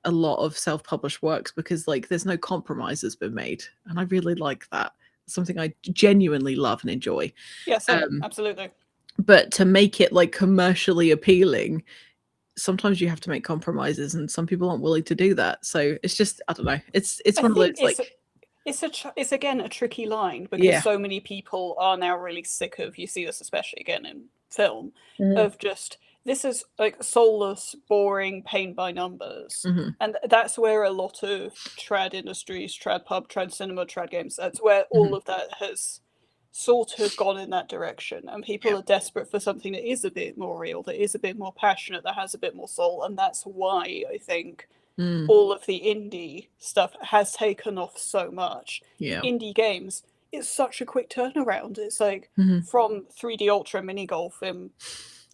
B: a lot of self-published works, because like there's no compromise that's been made, and I really like that. It's something I genuinely love and enjoy.
A: Yes, absolutely.
B: But to make it like commercially appealing, sometimes you have to make compromises, and some people aren't willing to do that. So it's just, I don't know, it's one of those like
A: it's again a tricky line, because so many people are now really sick of, you see this especially again in film, of just, this is like soulless, boring, paint by numbers. And that's where a lot of trad industries, trad pub, trad cinema, trad games, that's where all of that has sort of gone in that direction. And people are desperate for something that is a bit more real, that is a bit more passionate, that has a bit more soul. And that's why I think all of the indie stuff has taken off so much. Indie games, it's such a quick turnaround. It's like from 3D Ultra Mini Golf in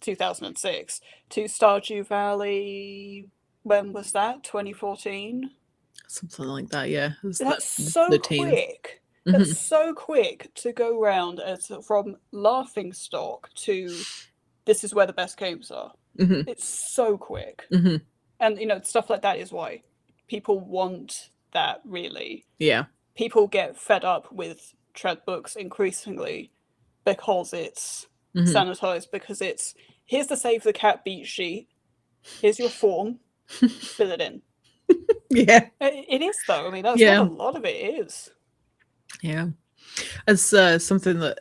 A: 2006 to Stardew Valley, when was that? 2014?
B: Something like that, yeah.
A: That's so quick. That's so quick to go round as from laughing stock to this is where the best games are. It's so quick. And, you know, stuff like that is why people want that, really.
B: Yeah.
A: People get fed up with trad books increasingly because it's sanitized, because it's, here's the Save the Cat beat sheet, here's your form, fill it in.
B: Yeah.
A: It is, though. I mean, that's what a lot of it is.
B: Yeah. It's something that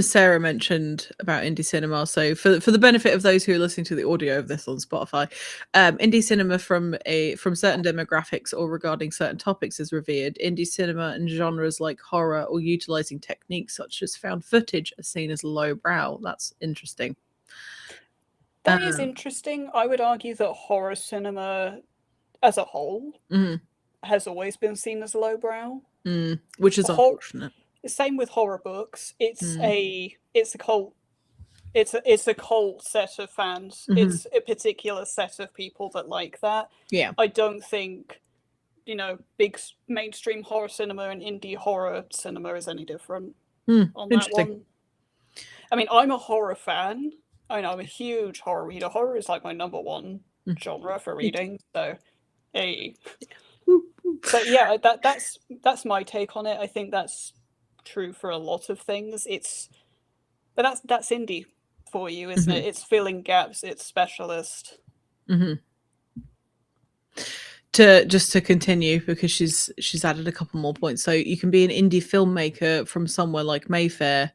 B: Sarah mentioned about indie cinema. So for the benefit of those who are listening to the audio of this on Spotify, indie cinema from certain demographics or regarding certain topics is revered. Indie cinema and genres like horror or utilizing techniques such as found footage are seen as lowbrow. That's interesting.
A: That is interesting. I would argue that horror cinema as a whole has always been seen as lowbrow.
B: Which is unfortunate.
A: Same with horror books. It's a cult. It's a cult set of fans. It's a particular set of people that like that.
B: Yeah.
A: I don't think, big mainstream horror cinema and indie horror cinema is any different on that one. I mean, I'm a horror fan. I know I'm a huge horror reader. Horror is like my number one genre for reading. So, hey. But yeah, that's my take on it. I think that's true for a lot of things. But that's indie for you, isn't it? It's filling gaps. It's specialist.
B: To continue, because she's added a couple more points. So you can be an indie filmmaker from somewhere like Mayfair,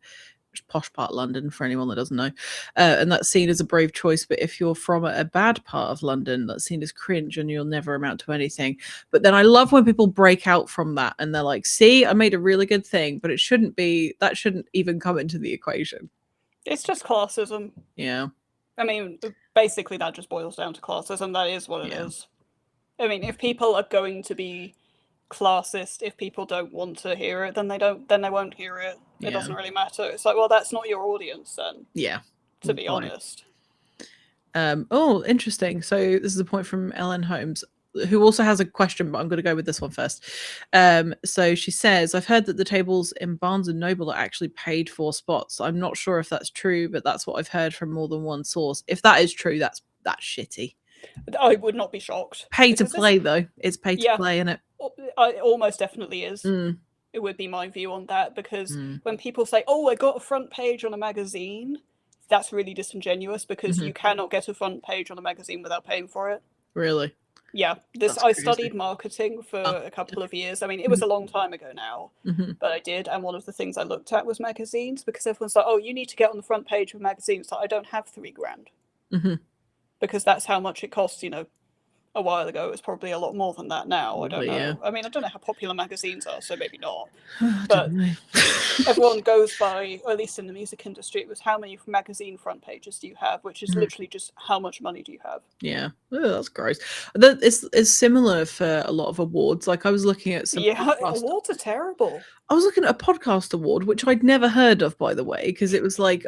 B: posh part of London for anyone that doesn't know, and that's seen as a brave choice. But if you're from a bad part of London, that's seen as cringe and you'll never amount to anything. But then I love when people break out from that and they're like, see, I made a really good thing, but that shouldn't even come into the equation.
A: It's just classism.
B: Yeah.
A: I mean, basically that just boils down to classism. That is what it is. I mean, if people are going to be classist, if people don't want to hear it, then they won't hear it. It doesn't really matter. It's like, well, that's not your audience then.
B: Yeah.
A: To be honest.
B: Oh, interesting. So this is a point from Ellen Holmes, who also has a question, but I'm going to go with this one first. So she says, I've heard that the tables in Barnes and Noble are actually paid for spots. I'm not sure if that's true, but that's what I've heard from more than one source. If that is true, that's shitty.
A: I would not be shocked.
B: Pay to play, though. It's pay to play, isn't it?
A: It almost definitely is. It would be my view on that, because when people say, oh, I got a front page on a magazine, that's really disingenuous, because you cannot get a front page on a magazine without paying for it.
B: Really?
A: Yeah. I studied marketing for a couple of years. I mean, it was a long time ago now, but I did. And one of the things I looked at was magazines, because everyone's like, oh, you need to get on the front page of magazines. So I don't have $3,000. Because that's how much it costs, a while ago. It was probably a lot more than that now. I don't know. Yeah. I mean, I don't know how popular magazines are, so maybe not. But everyone goes by, or at least in the music industry, it was how many magazine front pages do you have, which is literally just how much money do you have.
B: Yeah. Oh, that's gross. It's similar for a lot of awards. Like I was looking at some
A: awards are terrible.
B: I was looking at a podcast award, which I'd never heard of, by the way, because it was like,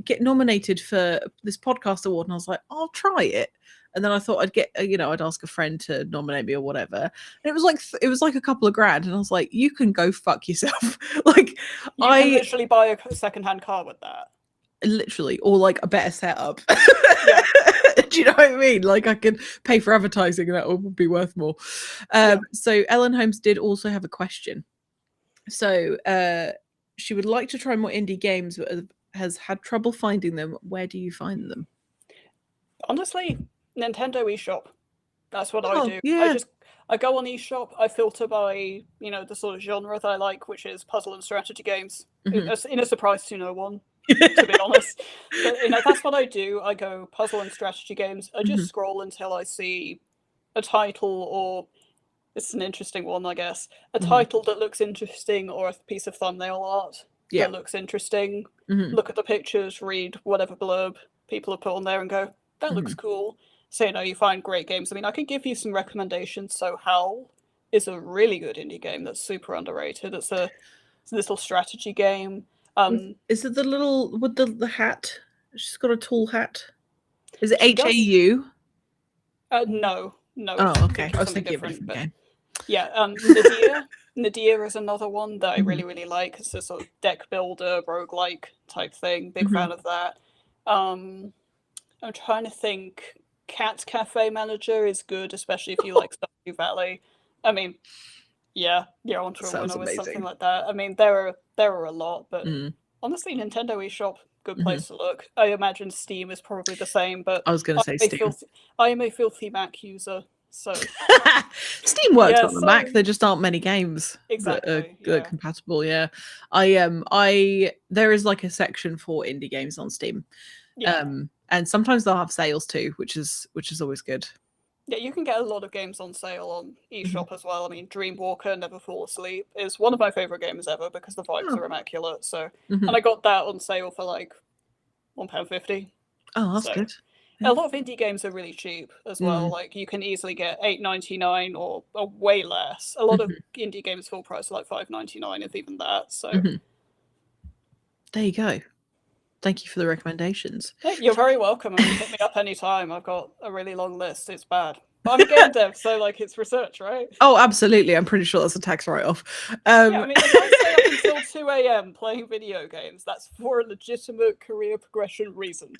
B: get nominated for this podcast award. And I was like, I'll try it. And then I thought I'd get, I'd ask a friend to nominate me or whatever. And it was like a couple of grand. And I was like, you can go fuck yourself. Like,
A: you can literally buy a secondhand car with that.
B: Literally, or like a better setup. Yeah. Do you know what I mean? Like I could pay for advertising and that would be worth more. So Ellen Holmes did also have a question. So she would like to try more indie games, but has had trouble finding them. Where do you find them?
A: Honestly, Nintendo eShop. That's what I do.
B: Yeah.
A: I go on eShop. I filter by the sort of genre that I like, which is puzzle and strategy games. In a surprise to no one, to be honest. But that's what I do. I go puzzle and strategy games. I just scroll until I see a title, or it's an interesting one, I guess. A title that looks interesting, or a piece of thumbnail art that looks interesting. Look at the pictures, read whatever blurb people have put on there, and go, that looks cool. So, you find great games. I mean, I can give you some recommendations. So Howl is a really good indie game that's super underrated. It's a little strategy game.
B: Is it the little with the hat? She's got a tall hat. Is it HAU?
A: No.
B: Oh, okay. I was thinking of a different game.
A: Yeah, Nadir is another one that I really, really like. It's a sort of deck builder, roguelike type thing. Big fan of that. I'm trying to think. Cat Cafe Manager is good, especially if you like Stardew Valley. I mean, you're onto a winner with something like that. I mean, there are a lot, but honestly, Nintendo eShop, good place to look. I imagine Steam is probably the same, but
B: I was going to say Steam.
A: I am a filthy Mac user, so
B: Steam works on the Mac. There just aren't many games
A: exactly
B: that are compatible. Yeah, I there is like a section for indie games on Steam.
A: Yeah.
B: And sometimes they'll have sales too, which is always good.
A: Yeah, you can get a lot of games on sale on eShop as well. I mean, Dreamwalker Never Fall Asleep is one of my favorite games ever because the vibes are immaculate. So, and I got that on sale for like £1.50.
B: Oh, that's good.
A: Yeah. A lot of indie games are really cheap as well. Like you can easily get £8.99 or way less. A lot of indie games full price are like £5.99, if even that. So
B: there you go. Thank you for the recommendations.
A: You're very welcome. I mean, hit me up anytime. I've got a really long list. It's bad. But I'm a game dev, so like it's research, right?
B: Oh, absolutely. I'm pretty sure that's a tax write-off.
A: Yeah, I mean, if I stay up until 2 a.m. playing video games, that's for a legitimate career progression reason.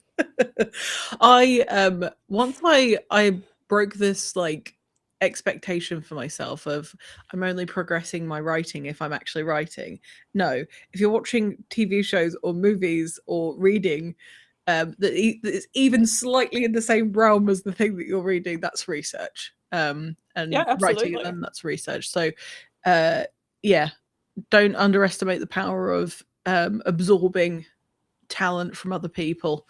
B: Once I broke this like expectation for myself of I'm only progressing my writing if I'm actually writing. No, if you're watching TV shows or movies or reading that is even slightly in the same realm as the thing that you're reading, that's research. And writing in them, that's research. So yeah, don't underestimate the power of absorbing talent from other people,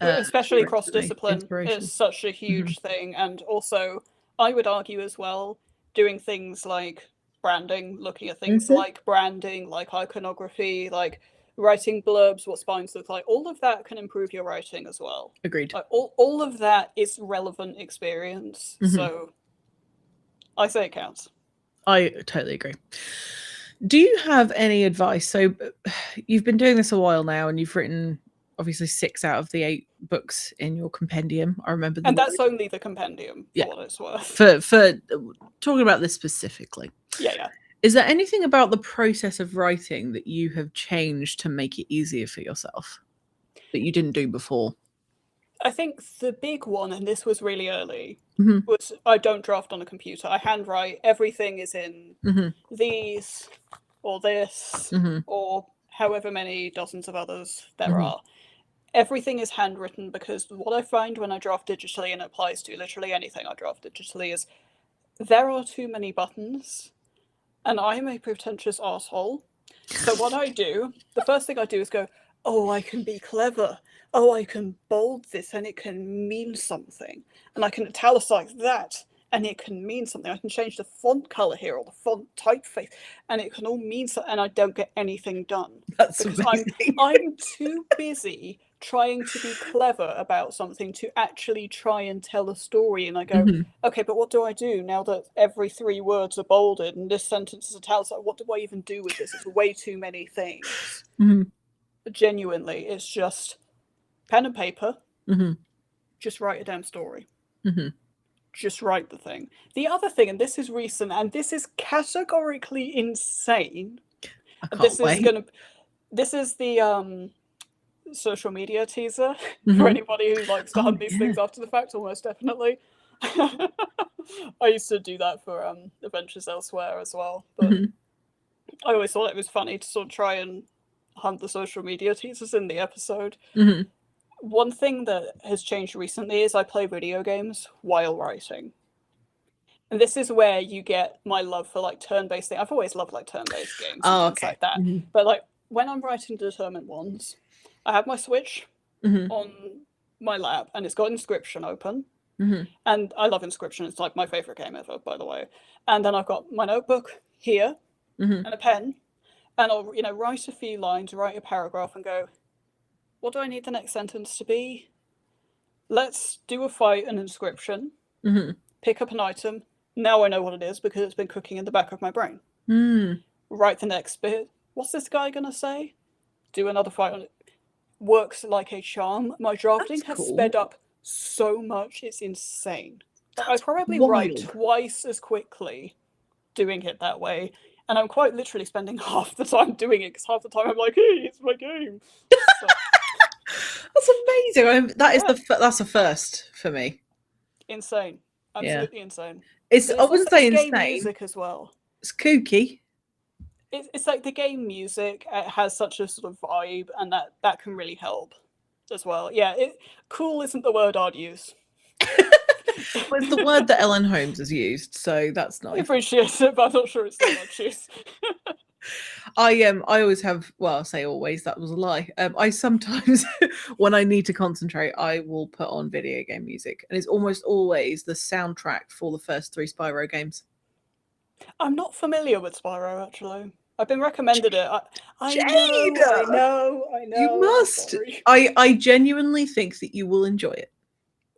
A: especially cross discipline is such a huge thing. And also I would argue as well, doing things like branding, looking at things like branding, like iconography, like writing blurbs, what spines look like, all of that can improve your writing as well.
B: Agreed.
A: Like, all of that is relevant experience. So I say it counts.
B: I totally agree. Do you have any advice? So you've been doing this a while now and you've written obviously 6 out of the 8 books in your compendium. I remember
A: and that's only the compendium for what it's worth.
B: For talking about this specifically.
A: Yeah.
B: Is there anything about the process of writing that you have changed to make it easier for yourself that you didn't do before?
A: I think the big one, and this was really early, was I don't draft on a computer. I handwrite. Everything is in these or this or however many dozens of others there are. Everything is handwritten because what I find when I draft digitally, and it applies to literally anything I draft digitally, is there are too many buttons and I'm a pretentious asshole. So what I do, the first thing I do is go, oh, I can be clever. Oh, I can bold this and it can mean something. And I can italicize that and it can mean something. I can change the font color here or the font typeface and it can all mean something, and I don't get anything done.
B: That's because
A: I'm too busy trying to be clever about something to actually try and tell a story. And I go, okay, but what do I do now that every 3 words are bolded and this sentence is italicized? What do I even do with this? It's way too many things. Genuinely, it's just pen and paper. Just write a damn story. Just write the thing. The other thing, and this is recent, and this is categorically insane. This is the social media teaser for anybody who likes to hunt these things after the fact. Almost definitely. I used to do that for Adventures Elsewhere as well, but I always thought it was funny to sort of try and hunt the social media teasers in the episode. One thing that has changed recently is I play video games while writing. And this is where you get my love for like turn-based things. I've always loved like turn-based games and things like that. But like when I'm writing Determined Ones, I have my Switch on my lap and it's got Inscription open. And I love Inscription. It's like my favorite game ever, by the way. And then I've got my notebook here and a pen. And I'll, write a few lines, write a paragraph and go, what do I need the next sentence to be? Let's do a fight, an Inscription. Pick up an item. Now I know what it is because it's been cooking in the back of my brain. Write the next bit. What's this guy going to say? Do another fight on it. Works like a charm. My drafting has sped up so much. It's insane. I probably write twice as quickly doing it that way. And I'm quite literally spending half the time doing it because half the time I'm like, hey, it's my game. So.
B: That's amazing. That's a first for me.
A: Insane. Absolutely insane.
B: I wouldn't say insane.
A: Music as well.
B: It's kooky.
A: it's like the game music has such a sort of vibe, and that can really help as well. Yeah, cool isn't the word I'd use.
B: Well, it's the word that Ellen Holmes has used, so that's
A: I
B: nice.
A: appreciate it, but I'm not sure it's the word I'd choose.
B: I always have, well, I say always, that was a lie. I sometimes, when I need to concentrate, I will put on video game music, and it's almost always the soundtrack for the first 3 Spyro games.
A: I'm not familiar with Spyro, actually. I've been recommended it. I
B: Jade!
A: know.
B: You must. I genuinely think that you will enjoy it.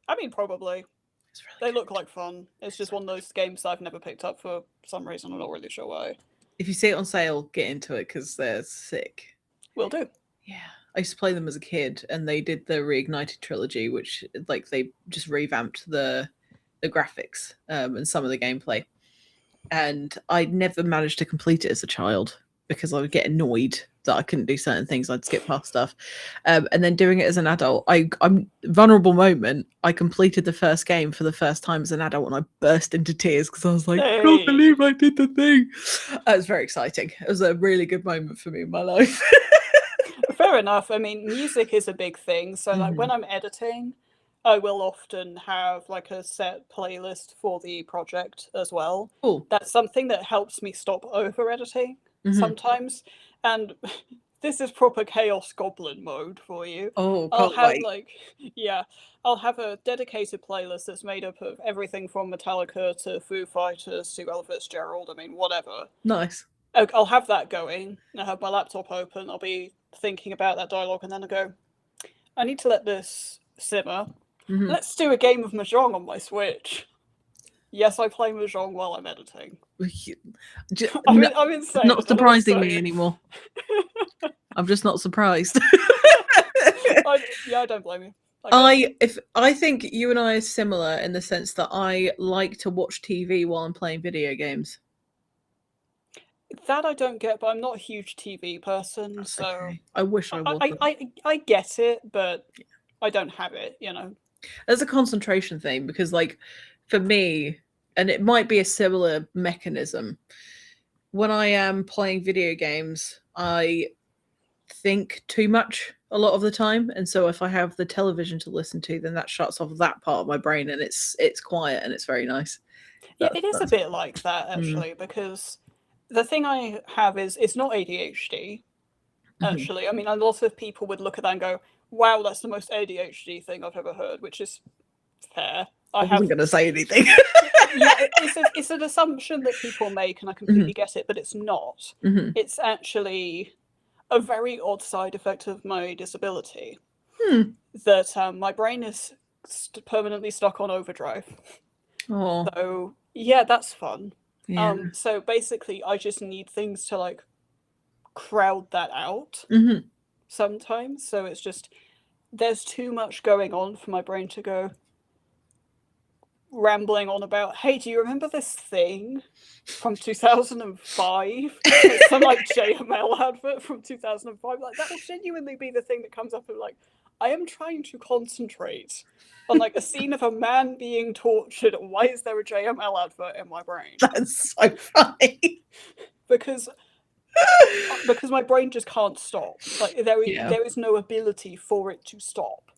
A: I mean, probably.
B: It's really
A: They
B: good.
A: look like fun. It's just one of those games that I've never picked up for some reason. I'm not really sure why.
B: If you see it on sale, get into it because they're sick.
A: Will do.
B: Yeah. I used to play them as a kid, and they did the Reignited trilogy, which like they just revamped the graphics and some of the gameplay. And I never managed to complete it as a child because I would get annoyed that I couldn't do certain things. I'd skip past stuff. And then doing it as an adult, I'm vulnerable moment. I completed the first game for the first time as an adult, and I burst into tears because I was like, I can't believe I did the thing. It was very exciting. It was a really good moment for me in my life.
A: Fair enough. I mean, music is a big thing. So, like, when I'm editing, I will often have like a set playlist for the project as well.
B: Cool.
A: That's something that helps me stop over editing sometimes. And this is proper chaos goblin mode for you.
B: Oh,
A: I'll have
B: wait.
A: I'll have a dedicated playlist that's made up of everything from Metallica to Foo Fighters to Ella Fitzgerald. I mean, whatever.
B: Nice.
A: I'll have that going. I have my laptop open. I'll be thinking about that dialogue, and then I go, I need to let this simmer. Let's do a game of Mahjong on my Switch. Yes, I play Mahjong while I'm editing. I'm insane.
B: Not surprising me anymore. I'm just not surprised.
A: I don't blame you.
B: I think you and I are similar in the sense that I like to watch TV while I'm playing video games.
A: That I don't get, but I'm not a huge TV person,
B: That's
A: so
B: okay. I wish I was.
A: I get it, but I don't have it, you know.
B: There's a concentration thing because, like, for me, and it might be a similar mechanism, when I am playing video games, I think too much a lot of the time, and so if I have the television to listen to, then that shuts off that part of my brain, and it's quiet and it's very nice.
A: Yeah, it is a bit like that actually, because the thing I have is it's not ADHD. Actually, I mean, a lot of people would look at that and go, "Wow, that's the most ADHD thing I've ever heard," which is fair.
B: I wasn't going to say anything.
A: Yeah, it's an assumption that people make, and I completely get it, but it's not. It's actually a very odd side effect of my disability that my brain is permanently stuck on overdrive.
B: Oh.
A: So yeah, that's fun. Yeah. So basically, I just need things to like crowd that out sometimes. So it's just there's too much going on for my brain to go rambling on about, hey, do you remember this thing from 2005? Some like JML advert from 2005. Like that will genuinely be the thing that comes up and like, I am trying to concentrate on like a scene of a man being tortured. Why is there a JML advert in my brain?
B: That's so funny.
A: Because my brain just can't stop. Like there is no ability for it to stop.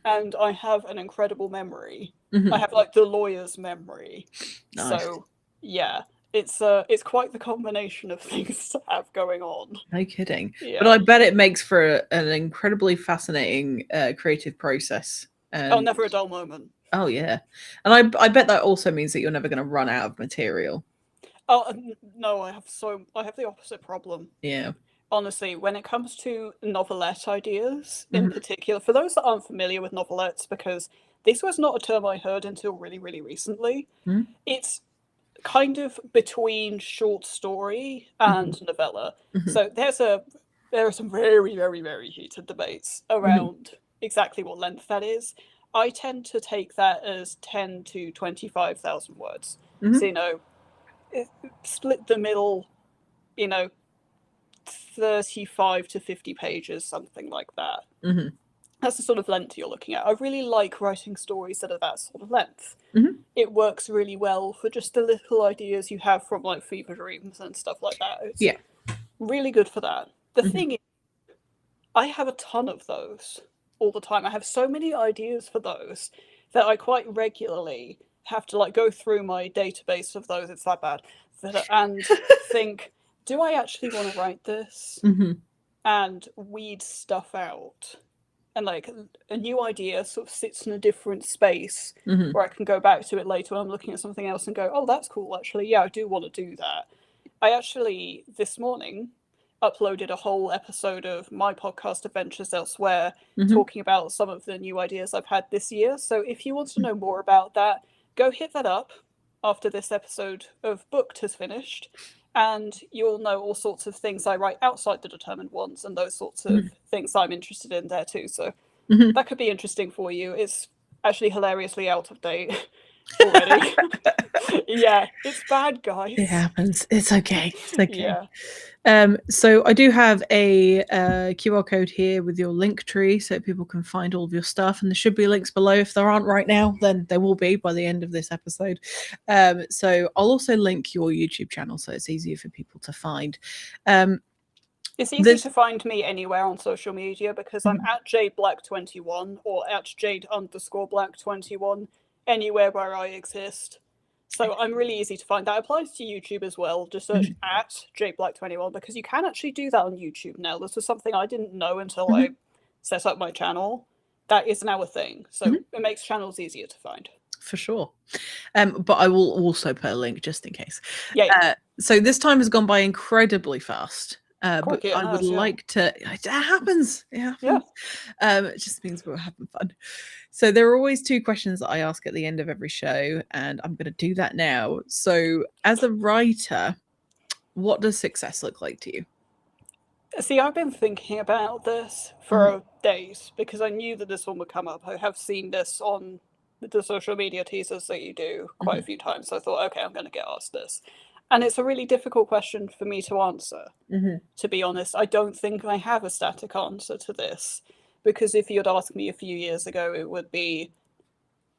A: And I have an incredible memory. I have like the lawyer's memory. Nice. So yeah, it's quite the combination of things to have going on.
B: No kidding. Yeah. But I bet it makes for an incredibly fascinating creative process.
A: Never a dull moment.
B: Oh yeah, and I bet that also means that you're never going to run out of material.
A: Oh no, I have the opposite problem.
B: Yeah.
A: Honestly, when it comes to novelette ideas in particular, for those that aren't familiar with novelettes, because this was not a term I heard until really, really recently, it's kind of between short story and novella. So there are some very, very, very heated debates around exactly what length that is. I tend to take that as 10 to 25,000 words. So, you know, split the middle, you know, 35 to 50 pages, something like that. That's the sort of length you're looking at. I really like writing stories that are that sort of length. It works really well for just the little ideas you have from like fever dreams and stuff like that. really good for that. The thing is, I have a ton of those all the time. I have so many ideas for those that I quite regularly have to like go through my database of those. It's that bad. And think, do I actually want to write this? And weed stuff out. And like a new idea sort of sits in a different space where I can go back to it later when I'm looking at something else and go, oh, that's cool, actually. Yeah, I do want to do that. I actually, this morning, uploaded a whole episode of my podcast Adventures Elsewhere, talking about some of the new ideas I've had this year. So if you want to know more about that, go hit that up after this episode of Booked has finished, and you'll know all sorts of things I write outside the determined ones and those sorts of things I'm interested in there too. So that could be interesting for you. It's actually hilariously out of date already. Yeah, it's bad, guys.
B: It happens. It's okay. It's okay.
A: Yeah.
B: So I do have a QR code here with your link tree so people can find all of your stuff, and there should be links below. If there aren't right now, then there will be by the end of this episode. So I'll also link your YouTube channel so it's easier for people to find.
A: It's easy to find me anywhere on social media because I'm at Jade Black 21 or at Jade_Black 21, anywhere where I exist. So I'm really easy to find. That applies to YouTube as well. Just search at Jade Black 21 because you can actually do that on YouTube now. This was something I didn't know until I set up my channel. That is now a thing. So it makes channels easier to find.
B: For sure. But I will also put a link just in case.
A: Yeah.
B: So this time has gone by incredibly fast. But I would like to. It happens. It happens. Yeah. It just means we're having fun. So there are always two questions that I ask at the end of every show, and I'm going to do that now. So, as a writer, what does success look like to you?
A: See, I've been thinking about this for days because I knew that this one would come up. I have seen this on the social media teasers that you do quite a few times. So I thought, okay, I'm going to get asked this. And it's a really difficult question for me to answer, to be honest. I don't think I have a static answer to this, because if you'd asked me a few years ago, it would be,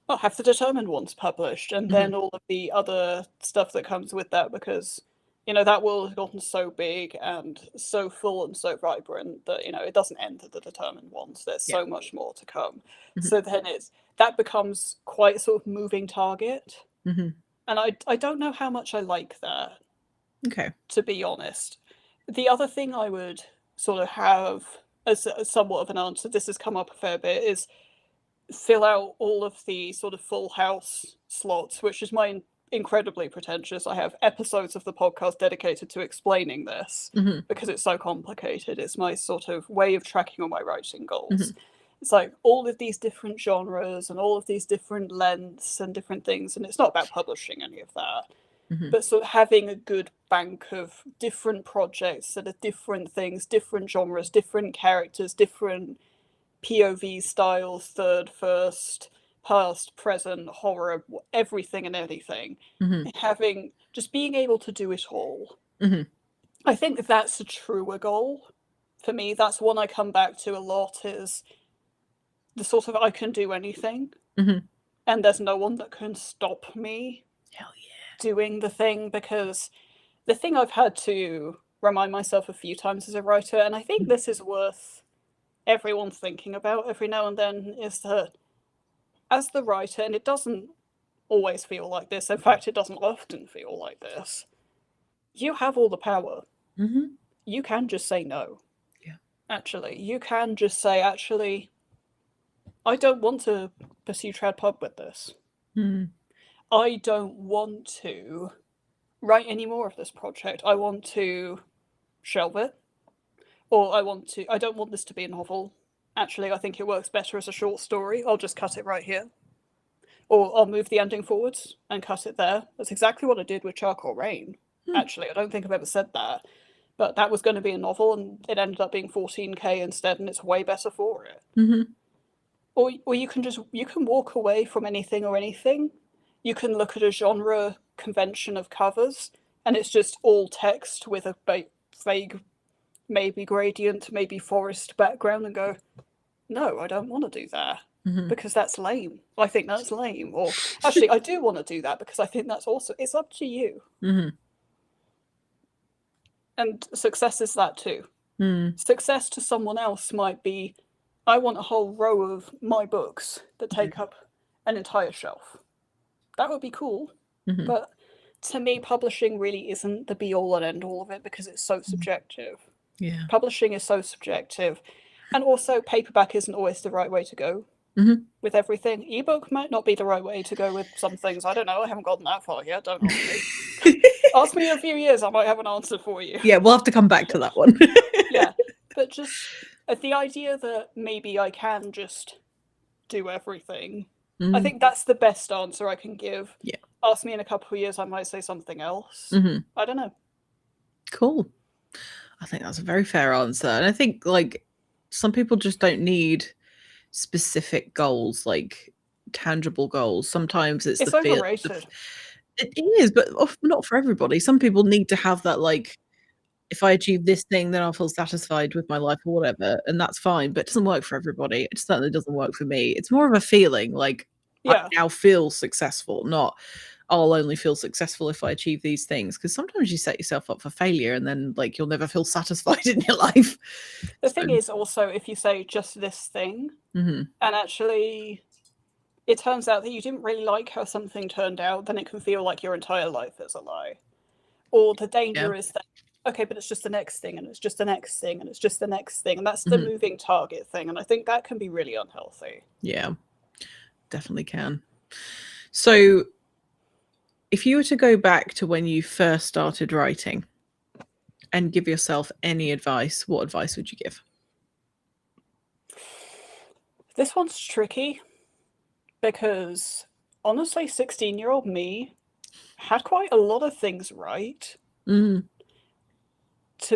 A: oh, have the determined ones published, and then all of the other stuff that comes with that, because, you know, that world has gotten so big and so full and so vibrant that, you know, it doesn't end at the determined ones. There's so much more to come. So then that becomes quite a sort of moving target. And I don't know how much I like that.
B: Okay.
A: To be honest. The other thing I would sort of have as somewhat of an answer, this has come up a fair bit, is fill out all of the sort of full house slots, which is my incredibly pretentious. I have episodes of the podcast dedicated to explaining this because it's so complicated. It's my sort of way of tracking all my writing goals. It's like all of these different genres and all of these different lengths and different things. And it's not about publishing any of that, but sort of having a good bank of different projects that are different things, different genres, different characters, different POV styles, third, first, past, present, horror, everything and anything. Having, just being able to do it all. I think that's a truer goal for me. That's one I come back to a lot, is the sort of I can do anything, and there's no one that can stop me doing the thing, because the thing I've had to remind myself a few times as a writer, and I think this is worth everyone thinking about every now and then, is that as the writer, and it doesn't always feel like this, in fact it doesn't often feel like this, you have all the power. You can just say no. Actually, you can just say, actually, I don't want to pursue trad pub with this. I don't want to write any more of this project. I want to shelve it. Or I don't want this to be a novel. Actually, I think it works better as a short story. I'll just cut it right here. Or I'll move the ending forwards and cut it there. That's exactly what I did with Charcoal Rain. Actually, I don't think I've ever said that. But that was going to be a novel, and it ended up being 14K instead, and it's way better for it. Or you can walk away from anything or anything. You can look at a genre convention of covers, and it's just all text with a vague, maybe gradient, maybe forest background, and go, no, I don't want to do that, because that's lame. I think that's lame. Or actually, I do want to do that because I think that's also, it's up to you. And success is that too.
B: Mm.
A: Success to someone else might be, I want a whole row of my books that take up an entire shelf. That would be cool.
B: Mm-hmm.
A: But to me, publishing really isn't the be all and end all of it because it's so subjective.
B: Yeah.
A: Publishing is so subjective. And also, paperback isn't always the right way to go with everything. Ebook might not be the right way to go with some things. I don't know. I haven't gotten that far yet. Don't ask me. Ask me in a few years. I might have an answer for you.
B: Yeah, we'll have to come back to that one.
A: Yeah. But just the idea that maybe I can just do everything. I think that's the best answer I can give.
B: Yeah.
A: Ask me in a couple of years, I might say something else. I don't know.
B: Cool. I think that's a very fair answer. And I think, like, some people just don't need specific goals, like tangible goals. Sometimes it's the
A: overrated.
B: It is, but not for everybody. Some people need to have that, like, if I achieve this thing, then I'll feel satisfied with my life or whatever, and that's fine. But it doesn't work for everybody. It certainly doesn't work for me. It's more of a feeling, like, I now feel successful, not I'll only feel successful if I achieve these things. Because sometimes you set yourself up for failure, and then, like, you'll never feel satisfied in your life.
A: The thing is also, if you say just this thing, and actually it turns out that you didn't really like how something turned out, then it can feel like your entire life is a lie. Or the danger is that, okay, but it's just the next thing, and it's just the next thing, and it's just the next thing. And that's the moving target thing. And I think that can be really unhealthy.
B: Yeah, definitely can. So if you were to go back to when you first started writing and give yourself any advice, what advice would you give?
A: This one's tricky because, honestly, 16-year-old me had quite a lot of things right. To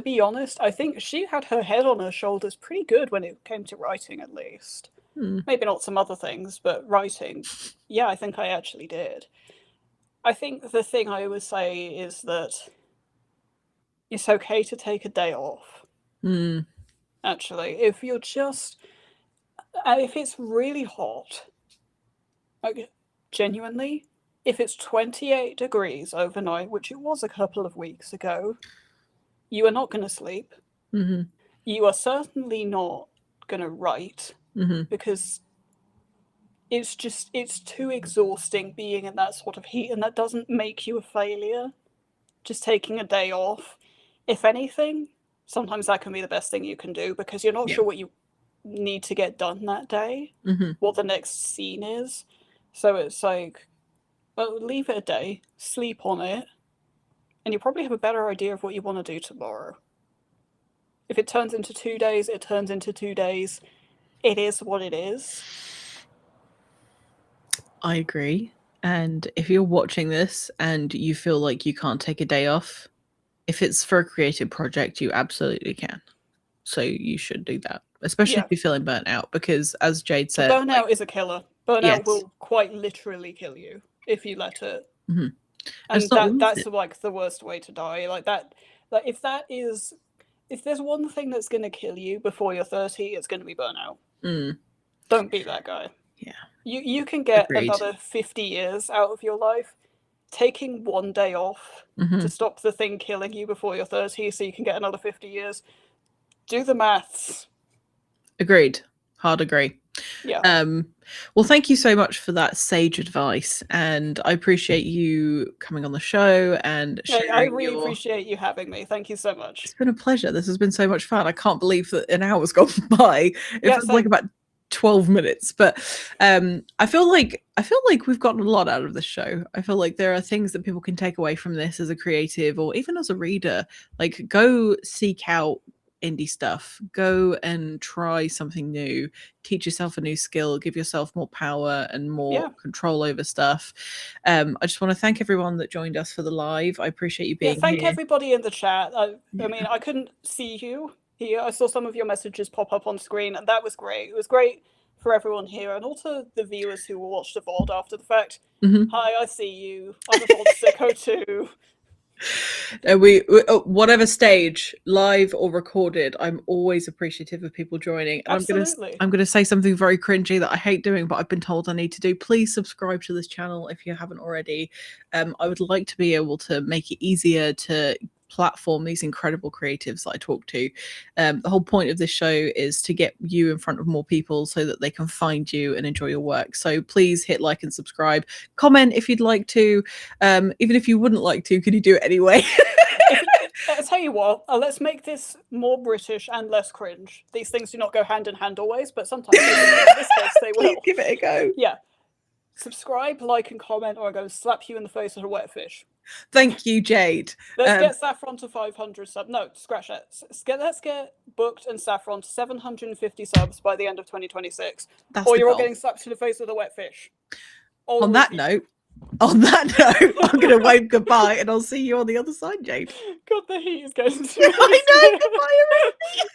A: be honest, I think she had her head on her shoulders pretty good when it came to writing, at least. Maybe not some other things, but writing, yeah, I think I actually did. I think the thing I always say is that it's okay to take a day off. Actually, if you're just, if it's really hot, like, genuinely, if it's 28 degrees overnight, which it was a couple of weeks ago, you are not going to sleep. You are certainly not going to write because it's too exhausting being in that sort of heat, and that doesn't make you a failure. Just taking a day off, if anything, sometimes that can be the best thing you can do because you're not sure what you need to get done that day, what the next scene is. So it's like, well, leave it a day, sleep on it, and you probably have a better idea of what you want to do tomorrow. If it turns into 2 days, it turns into 2 days. It is what it is.
B: I agree. And if you're watching this and you feel like you can't take a day off, if it's for a creative project, you absolutely can. So you should do that, especially if you're feeling burnt out, because as Jade said,
A: burnout is a killer. Burnout will quite literally kill you if you let it. And that's like the worst way to die. Like that, like if there's one thing that's going to kill you before you're 30, it's going to be burnout. Don't be that guy.
B: Yeah.
A: You can get another 50 years out of your life taking one day off to stop the thing killing you before you're 30 so you can get another 50 years. Do the maths.
B: Agreed. Hard agree.
A: Yeah.
B: Well, thank you so much for that sage advice, and I appreciate you coming on the show and sharing.
A: I really appreciate you having me. Thank you so much.
B: It's been a pleasure. This has been so much fun. I can't believe that an hour's gone by. It feels like about 12 minutes, but I feel like we've gotten a lot out of this show. I feel like there are things that people can take away from this as a creative or even as a reader. Like, go seek out indie stuff, go and try something new, teach yourself a new skill, give yourself more power and more control over stuff. I just want to thank everyone that joined us for the live. I appreciate you being here.
A: Thank everybody in the chat. I mean, I couldn't see you here. I saw some of your messages pop up on screen, and that was great. It was great for everyone here, and also the viewers who will watch the VOD after the fact. Hi, I see you. I'm a VOD sicko too.
B: We whatever stage, live or recorded, I'm always appreciative of people joining. And I'm gonna say something very cringy that I hate doing, but I've been told I need to do. Please subscribe to this channel if you haven't already. I would like to be able to make it easier to platform these incredible creatives that I talk to. The whole point of this show is to get you in front of more people so that they can find you and enjoy your work. So please hit like and subscribe. Comment if you'd like to. Even if you wouldn't like to, can you do it anyway?
A: I'll tell you what, let's make this more British and less cringe. These things do not go hand in hand always, but sometimes in this case they will.
B: Please give it a go.
A: Yeah. Subscribe, like, and comment, or I'm going to slap you in the face with a wet fish.
B: Thank you, Jade.
A: Let's get Saffron to 500 subs. No, scratch that. Let's get Booked and Saffron to 750 subs by the end of 2026.
B: That's
A: or you're
B: goal.
A: all getting slapped in the face with a wet fish.
B: On that note, I'm going to wave goodbye, and I'll see you on the other side, Jade.
A: God, the heat is getting too
B: I know. Goodbye, everybody.